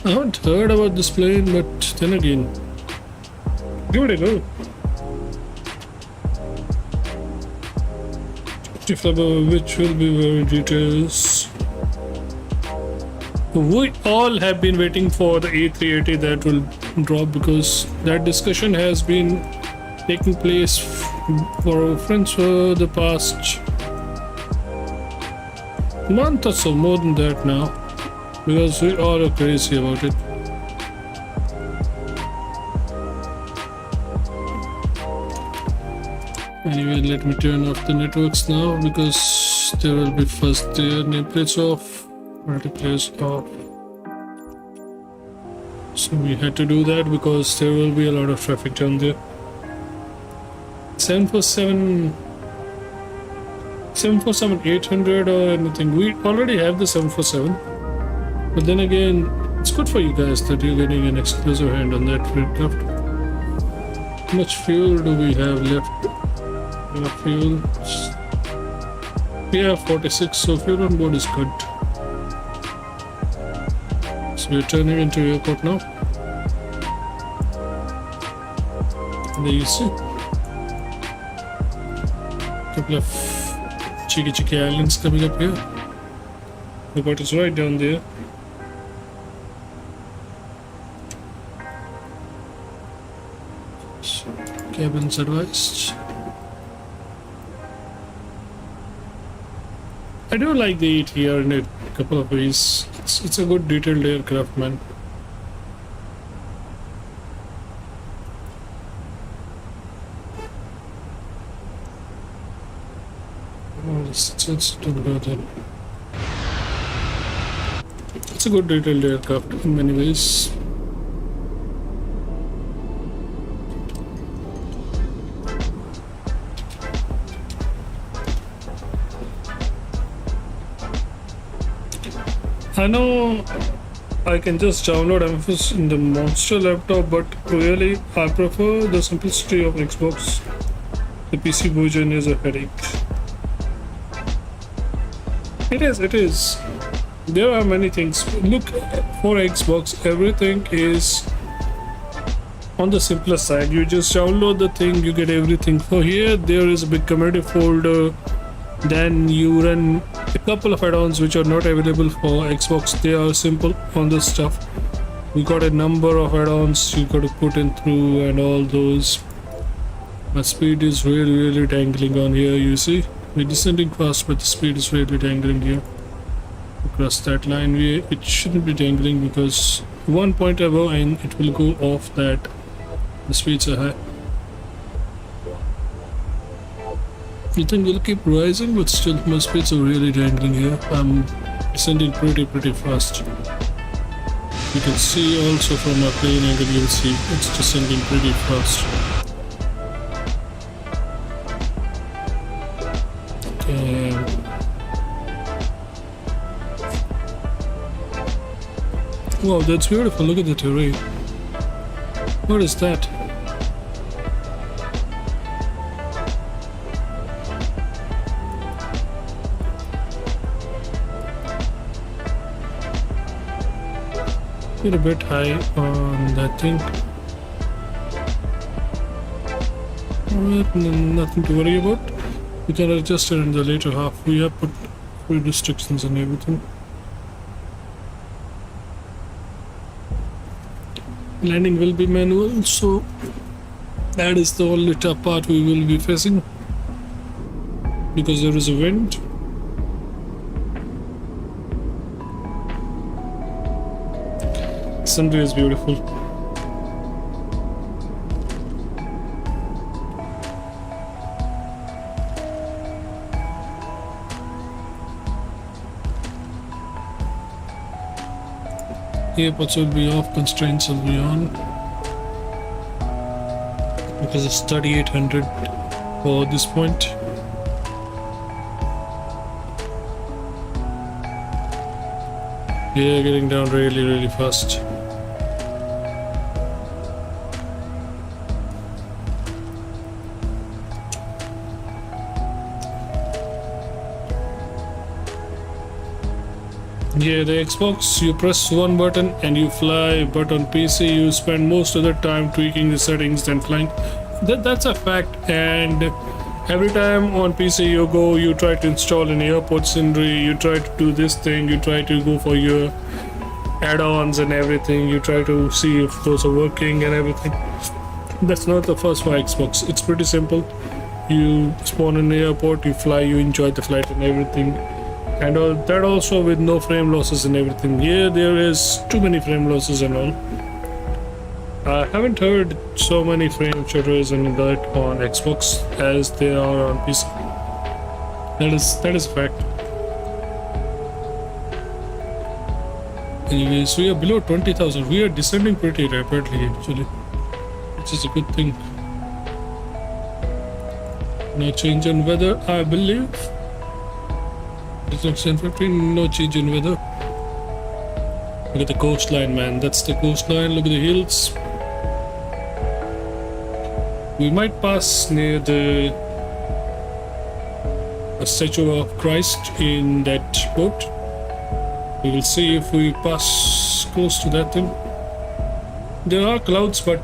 I haven't heard about this plane, but then again, give it a go. Which will be very details. We all have been waiting for the A380 that will drop, because that discussion has been taking place for our friends for the past month or so, more than that now, because we all are crazy about it. Anyway, let me turn off the networks now, because there will be first their nameplates off, multiplayers off. So we had to do that because there will be a lot of traffic down there. 747-800 or anything. We already have the 747, but then again, it's good for you guys that you're getting an exclusive hand on that aircraft. How much fuel do we have left? Enough fuel. We have 46, so fuel on board is good. So we're turning into airport now. And there you see a couple of cheeky islands coming up here. The boat is right down there. Cabins advised. I do like the 8 here in a couple of ways. It's a good detailed aircraft, man. Oh, let's don't go there. It's a good detailed aircraft in many ways. I know I can just download MFS in the monster laptop, but really I prefer the simplicity of Xbox. The PC version is a headache. It is. There are many things. Look, for Xbox, everything is on the simpler side. You just download the thing, you get everything. For here, there is a big community folder. Then you run a couple of add-ons which are not available for Xbox. They are simple on this stuff. We got a number of add-ons you got to put in through and all those. My speed is really dangling on here, you see. We're descending fast, but the speed is really dangling here. Across that line, it shouldn't be dangling because 1 point above and it will go off that. The speeds are high. You think we'll keep rising, but still my speeds are really dangling here. I'm descending pretty fast. You can see also from our plane angle, you'll see it's descending pretty fast. Wow, that's beautiful. Look at the terrain. What is that? We're a bit high on that thing. Alright, nothing to worry about. We can adjust it in the later half. We have put free restrictions and everything. Landing will be manual, so that is the only tough part we will be facing because there is a wind. Sunday is beautiful. Airports will be off, constraints will be on because it's 3800 for this point. Yeah, getting down really fast. Yeah, the Xbox, you press one button and you fly, but on PC you spend most of the time tweaking the settings than flying. That's a fact, and every time on PC you go, you try to install an airport scenery, you try to do this thing, you try to go for your add-ons and everything, you try to see if those are working and everything. That's not the first for Xbox. It's pretty simple. You spawn in the airport, you fly, you enjoy the flight and everything. And all that also with no frame losses and everything. Yeah, there is too many frame losses and all. I haven't heard so many frame shutters and that on Xbox as they are on PC. That is a fact. Anyways, we are below 20,000. We are descending pretty rapidly actually, which is a good thing. No change in weather, I believe. No change in weather. Look at the coastline, man. That's the coastline. Look at the hills. We might pass near the statue of Christ in that boat. We will see if we pass close to that thing. There are clouds, but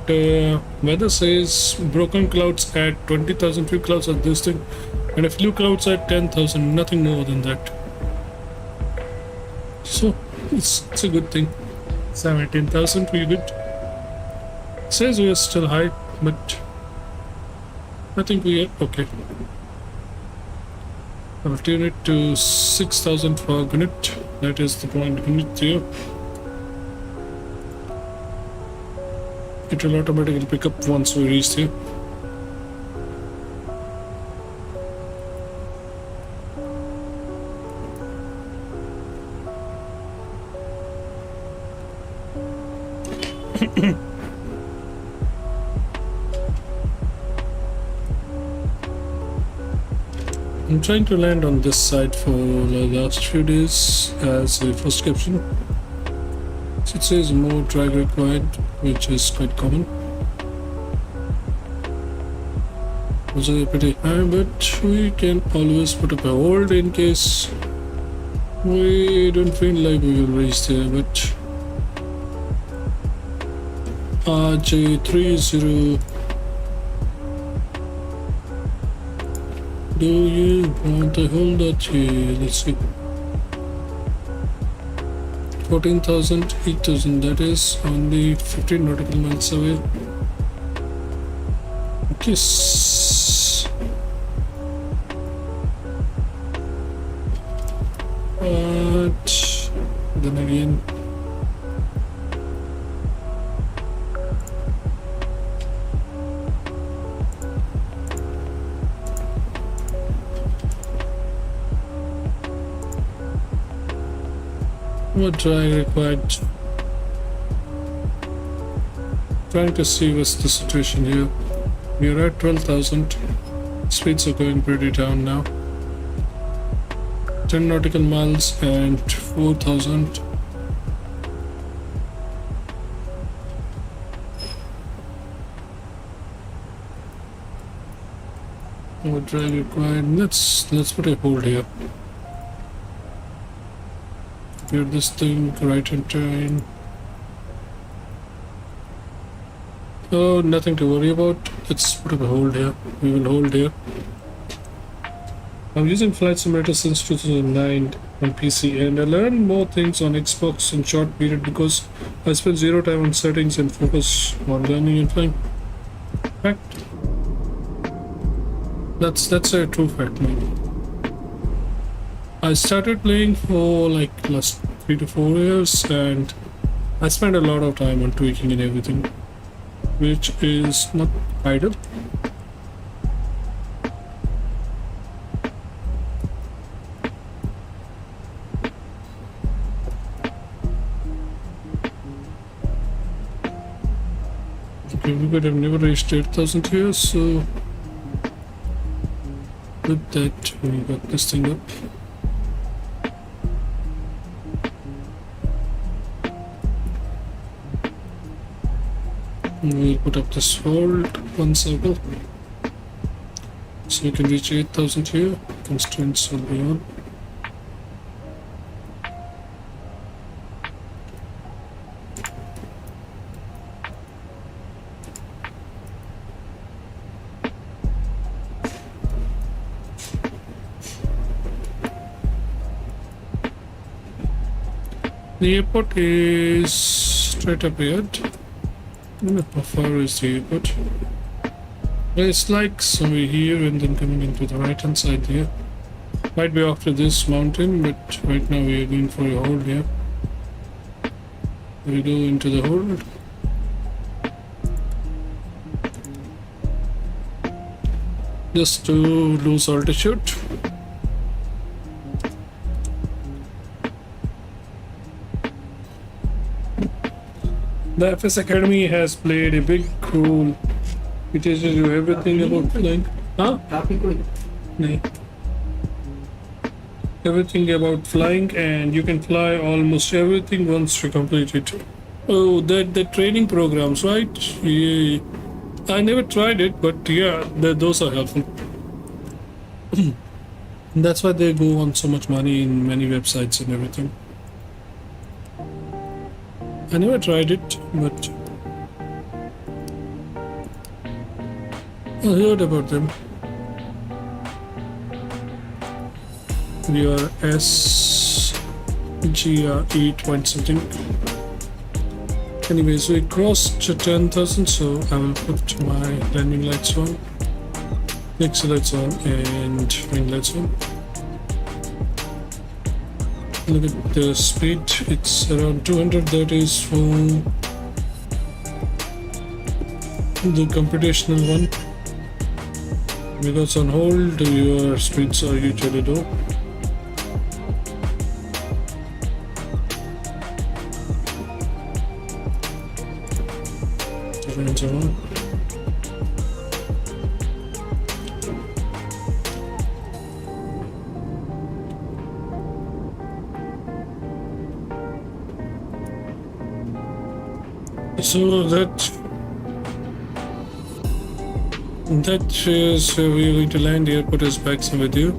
weather says broken clouds at 20,000, few clouds at this thing, and a few clouds at 10,000, nothing more than that. So it's a good thing. 17,000, we're good. It says we are still high, but I think we are okay. I'll tune it to 6000 per minute. That is the point minute here. It will automatically pick up once we reach here. I'm trying to land on this side for the last few days as a first caption. So it says more drag required, which is quite common. Also pretty high, but we can always put up a hold in case we don't feel like we will reach there. But RJ30, do you want to hold that here? Let's see. 14,000, 8,000, that is only 15 nautical miles away. Yes. But then again, what drag required? Trying to see what's the situation here. We are at 12,000. Speeds are going pretty down now. 10 nautical miles and 4,000. What drag required? Let's put a hold here. Clear this thing, right in turn. Oh, nothing to worry about. Let's put up a hold here. We will hold here. I'm using Flight Simulator since 2009 on PC, and I learned more things on Xbox in short period because I spent zero time on settings and focus on learning and flying. Fact. That's a true fact, man. I started playing for like last 3 to 4 years, and I spent a lot of time on tweaking and everything, which is not ideal. Okay, we could have never reached 8,000 here, so with that we got this thing up. We'll put up this hold, one circle, so we can reach 8,000 here. Constraints will be on. The airport is straight up ahead. I don't know how far is the airport. It's like somewhere here and then coming into the right hand side here. Might be after this mountain, but right now we are going for a hold here. We go into the hold. Just to lose altitude. The FS Academy has played a big role. It teaches you everything about flying. Huh? No. Everything about flying, and you can fly almost everything once you complete it. Oh, the training programs, right? Yeah. I never tried it, but yeah, those are helpful. That's why they go on so much money in many websites and everything. I never tried it, but I heard about them. We are SGRE point something. Anyways, we crossed 10,000, so I will put my landing lights on. exit lights on and wing lights on. Look at the speed, it's around 200. That is for the computational one, because on hold your speeds are usually low. Turns on. So that is where we are going to land. The airport is back with you.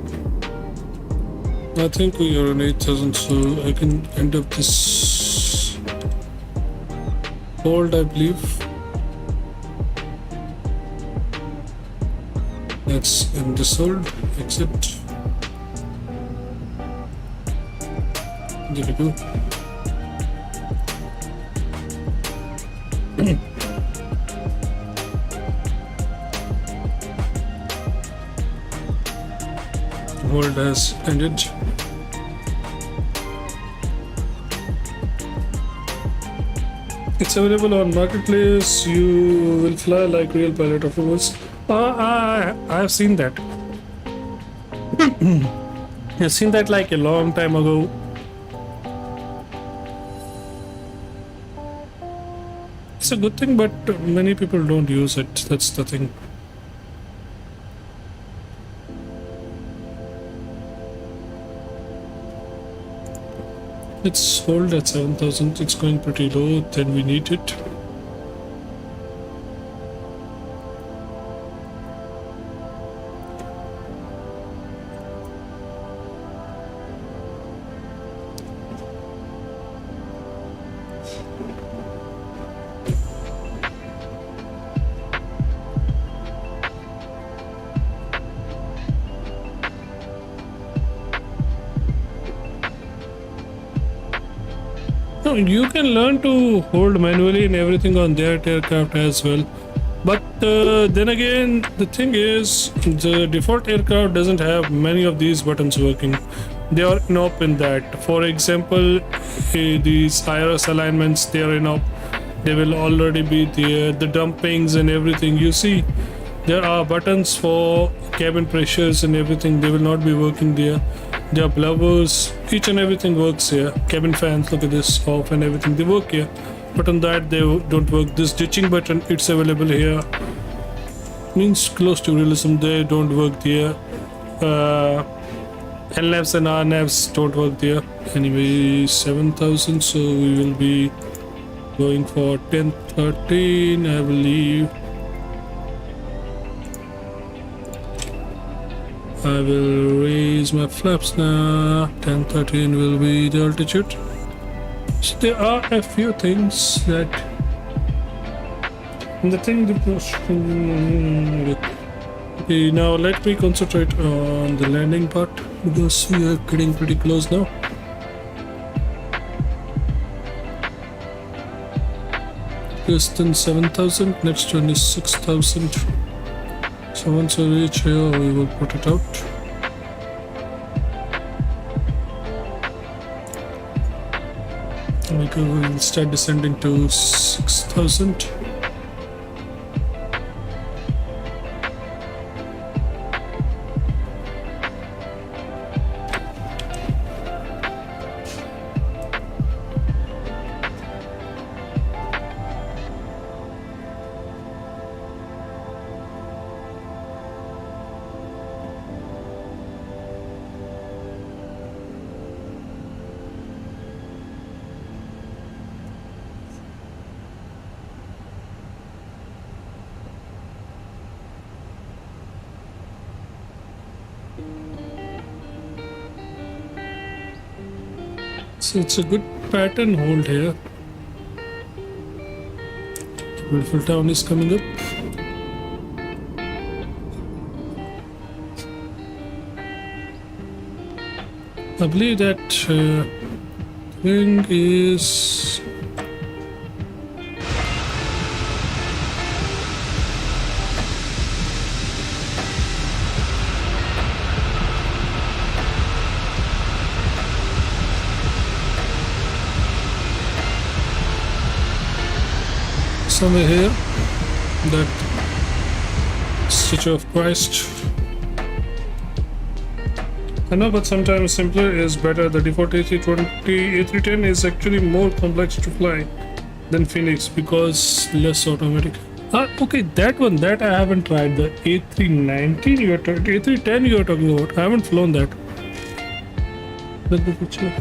I think we are on 8,000, so I can end up this hold, I believe. Let's end this hold. Exit. There we go. Hold has ended. It's available on marketplace. You will fly like real pilot afterwards. I have seen that. I've seen that like a long time ago. It's a good thing, but many people don't use it. That's the thing. Let's hold at 7,000. It's going pretty low. Then we need it. No, you can learn to hold manually and everything on that aircraft as well. But then again, the thing is, the default aircraft doesn't have many of these buttons working. They are inop in that. For example, these IRS alignments, they are inop. They will already be there. The dumpings and everything. You see, there are buttons for cabin pressures and everything. They will not be working there. There are blowers, each and everything works here. Cabin fans, look at this, off and everything, they work here. But on that, they don't work. This ditching button, it's available here. Means close to realism, they don't work there. LNAVs and RNAVs don't work there. Anyway, 7,000, so we will be going for 1013, I believe. I will raise my flaps now. 1013 will be the altitude. So there are a few things that. And the thing that was. Okay, now let me concentrate on the landing part because we are getting pretty close now. Distance 7,000. Next one is 6,000. So once we reach here, we will put it out. We will start descending to 6,000. So it's a good pattern hold here. The beautiful town is coming up. I believe that thing is somewhere here. That statue of Christ. I know, but sometimes simpler is better. The default A310 is actually more complex to fly than Phoenix because less automatic. Okay, that one that I haven't tried. The A319 A310 you are talking about. I haven't flown that. Look the picture.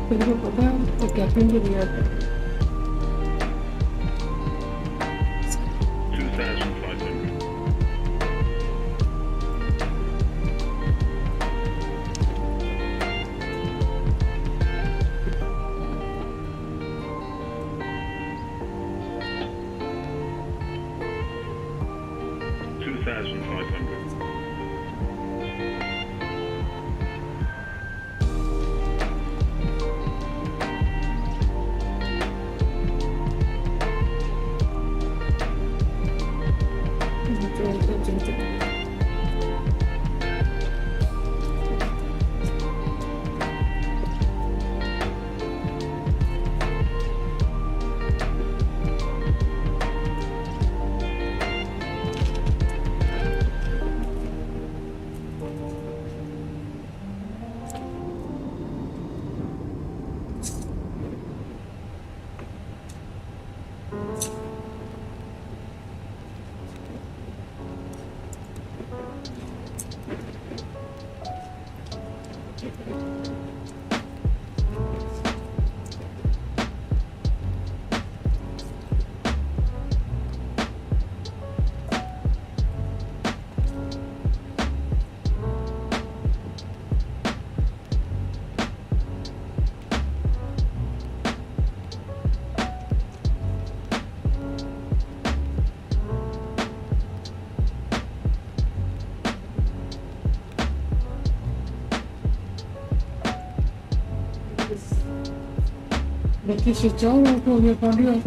Tengo papá porque aprende Juliaca. 2,500. 2,500. Daqui se chama o que eu ia fazer.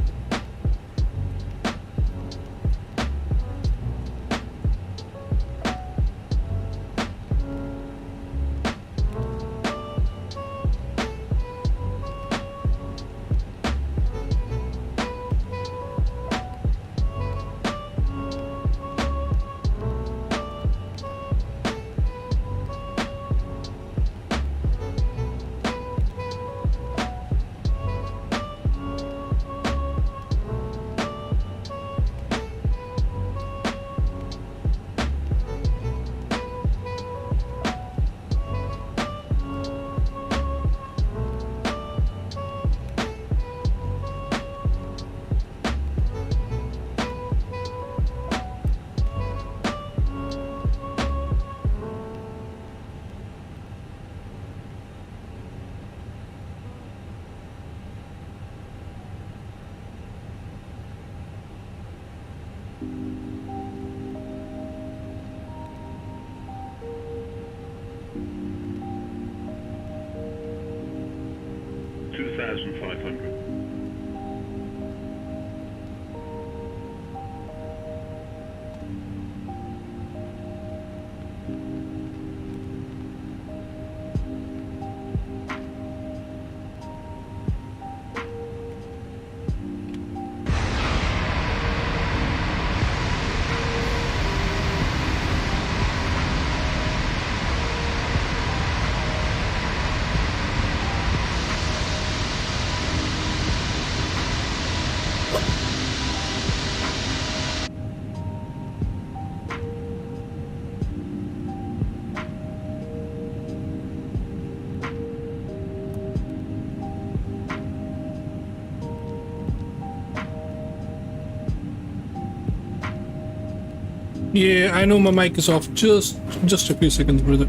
Yeah, I know my mic is off. Just a few seconds, brother.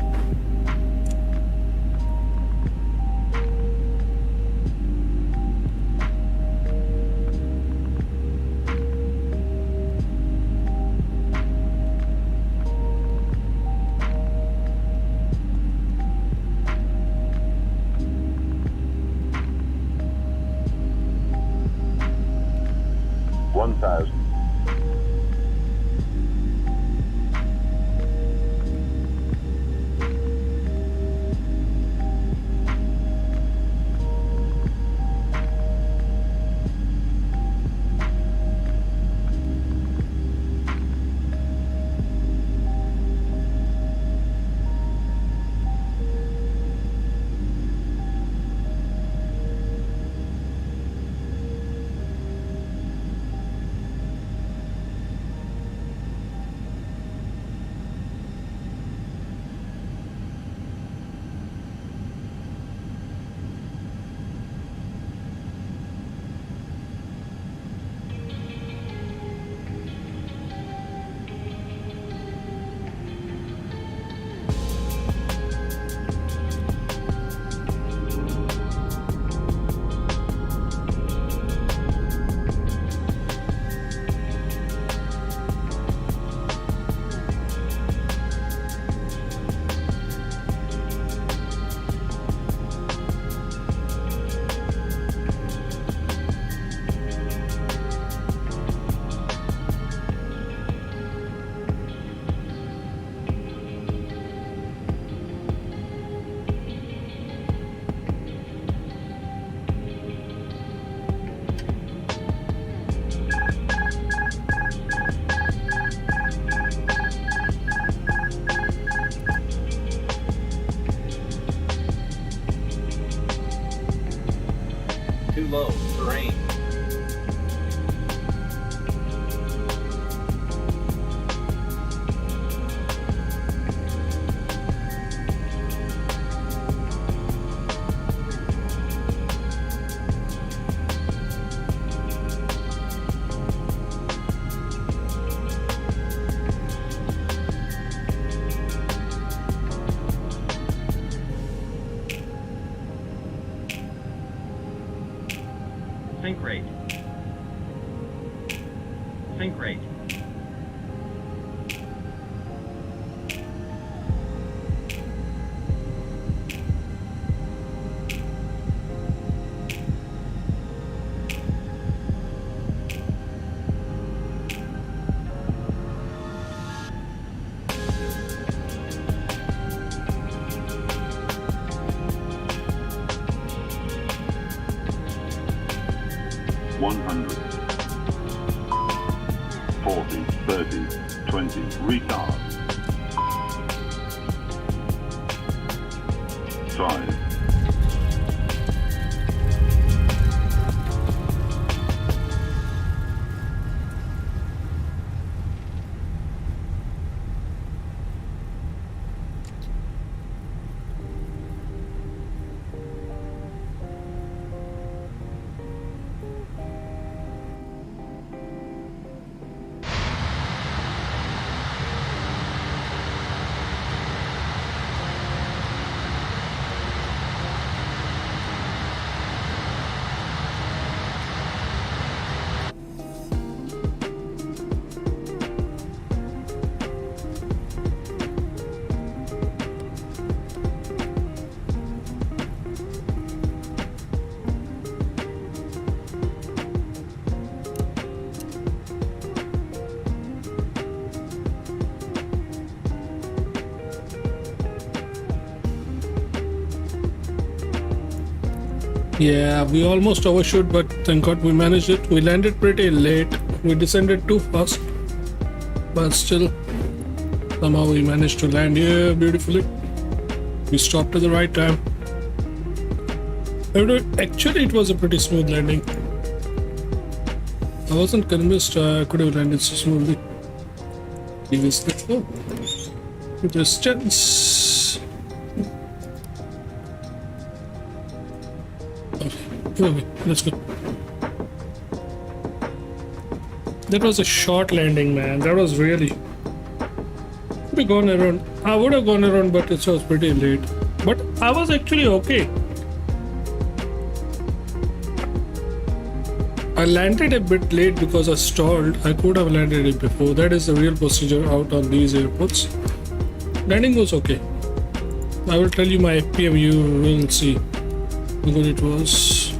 1000. Too low, terrain. Sink rate. Sink rate. Retard. 5. Yeah, we almost overshoot, but thank God we managed it. We landed pretty late. We descended too fast, but still, somehow we managed to land here beautifully. We stopped at the right time. Actually, it was a pretty smooth landing. I wasn't convinced I could have landed so smoothly. Previously. Oh, distance. Okay, let's go. That was a short landing, man. That was really. Could have gone around. I would have gone around, but it was pretty late. But I was actually okay. I landed a bit late because I stalled. I could have landed it before. That is the real procedure out on these airports. Landing was okay. I will tell you my FPM, you will see how good it was.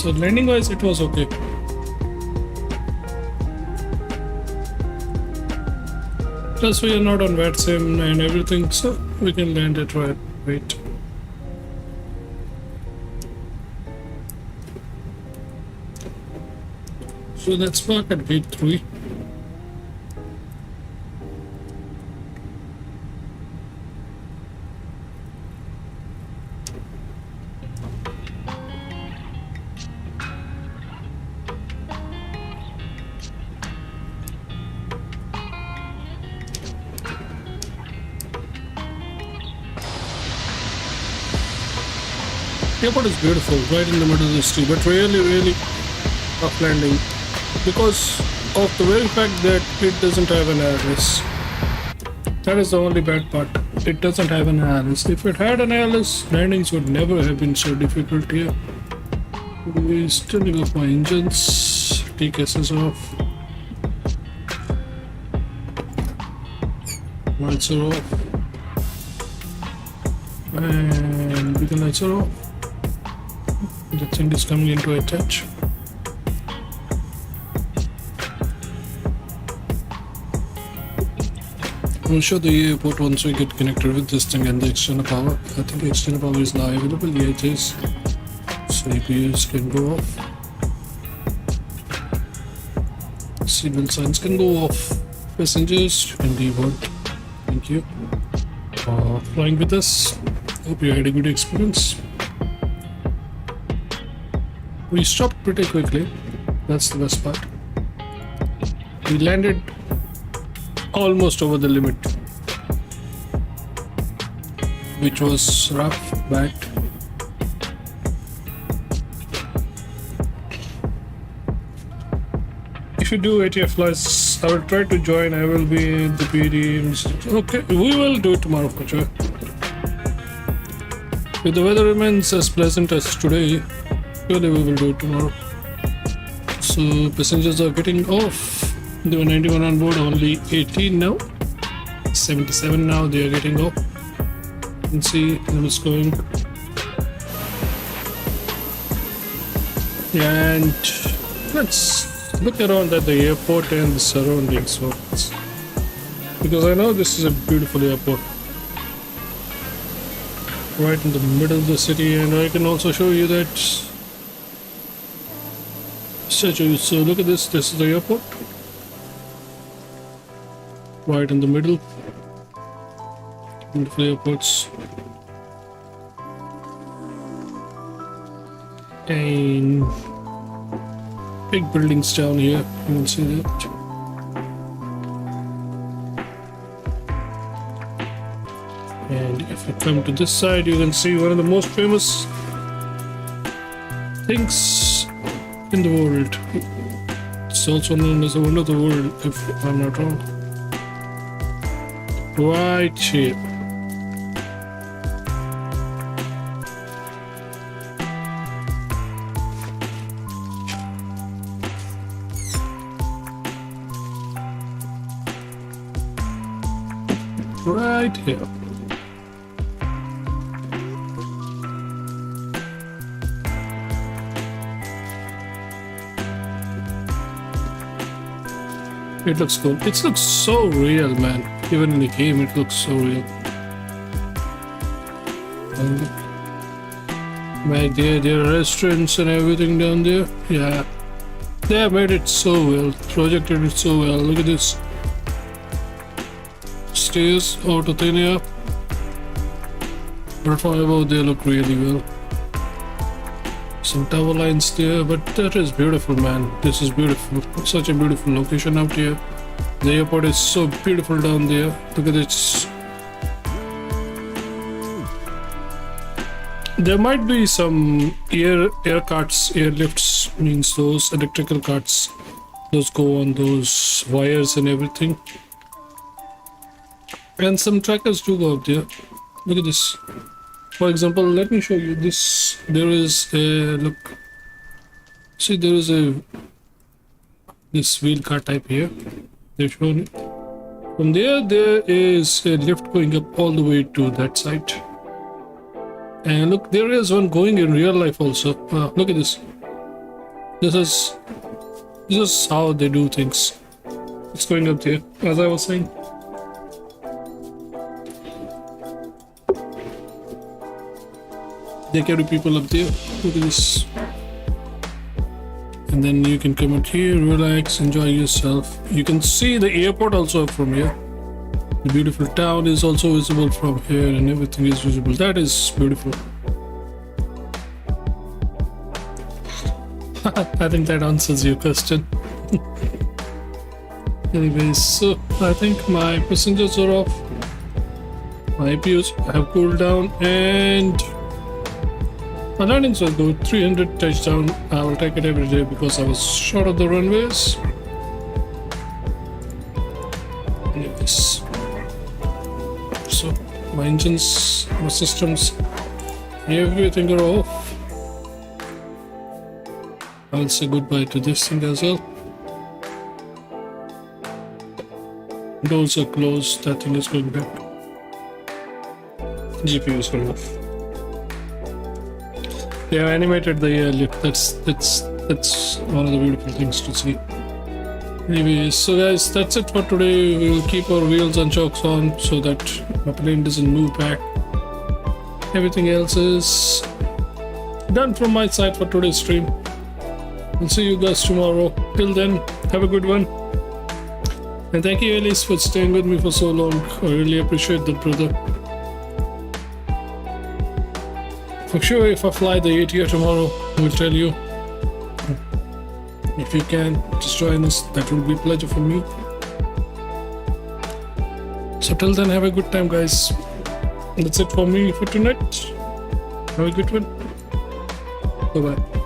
So landing wise it was okay. Plus we are not on VATSIM and everything, so we can land it right. Wait. So let's park at gate 3. The airport is beautiful, right in the middle of the city, but really tough landing because of the very fact that it doesn't have an ILS. That is the only bad part. It doesn't have an ILS. If it had an ILS, landings would never have been so difficult here. We're turning off my engines, TKS off. Lights are off. And beacon lights are off. The thing is coming into attach. We'll show the airport once we get connected with this thing and the external power. I think the external power is now available. Yeah, it is. So APUs can go off. Signal signs can go off. Passengers can deboard. Thank you for flying with us. Hope you had a good experience. We stopped pretty quickly. That's the best part. We landed almost over the limit, which was rough, bad. If you do ATF flights, I will try to join. I will be in the PD. Okay, we will do it tomorrow for sure. If the weather remains as pleasant as today, surely we will do it tomorrow. So passengers are getting off. There were 91 on board, only 18 now. 77 now, they are getting off. You can see what's going. And let's look around at the airport and the surroundings first, because I know this is a beautiful airport. Right in the middle of the city, and I can also show you that statue. So look at this is the airport. Right in the middle. Beautiful airports. And big buildings down here. You can see that. And if you come to this side, you can see one of the most famous things in the world. It's also known as the wonder of the world, if I'm not wrong. Right here. Right here. It looks cool. It looks so real, man. Even in the game, it looks so real. And back there are restaurants and everything down there. Yeah, they have made it so well, projected it so well. Look at this. Stairs out of thin air. But from above, they look really well. Some tower lines there, but that is beautiful, man. This is beautiful. Such a beautiful location out here. The airport is so beautiful down there. Look at this. There might be some air carts, airlifts, means those electrical carts. Those go on those wires and everything. And some trackers do go up there. Look at this. For example, let me show you this. There is a look. See, there is this wheel car type here. They've shown it. From there is a lift going up all the way to that side. And look, there is one going in real life also. Look at this. This is how they do things. It's going up there, as I was saying. They carry people up there. Look at this. And then you can come out here, relax, enjoy yourself. You can see the airport also from here. The beautiful town is also visible from here, and everything is visible. That is beautiful. I think that answers your question. Anyways, so I think my passengers are off. My APUs have cooled down, and my landings are good. 300 touchdown. I will take it every day because I was short of the runways. Anyways, so my engines, my systems, everything are off. I will say goodbye to this thing as well. Doors are closed. That thing is going back. GPUs are off. They have animated the airlift. That's one of the beautiful things to see. Anyways, so guys, that's it for today. We will keep our wheels and chokes on so that my plane doesn't move back. Everything else is done from my side for today's stream. I'll see you guys tomorrow. Till then, have a good one. And thank you, Alice, for staying with me for so long. I really appreciate that, brother. For sure, if I fly the ATR tomorrow, I will tell you. If you can, just join us. That will be a pleasure for me. So till then, have a good time, guys. That's it for me for tonight. Have a good one. Bye-bye.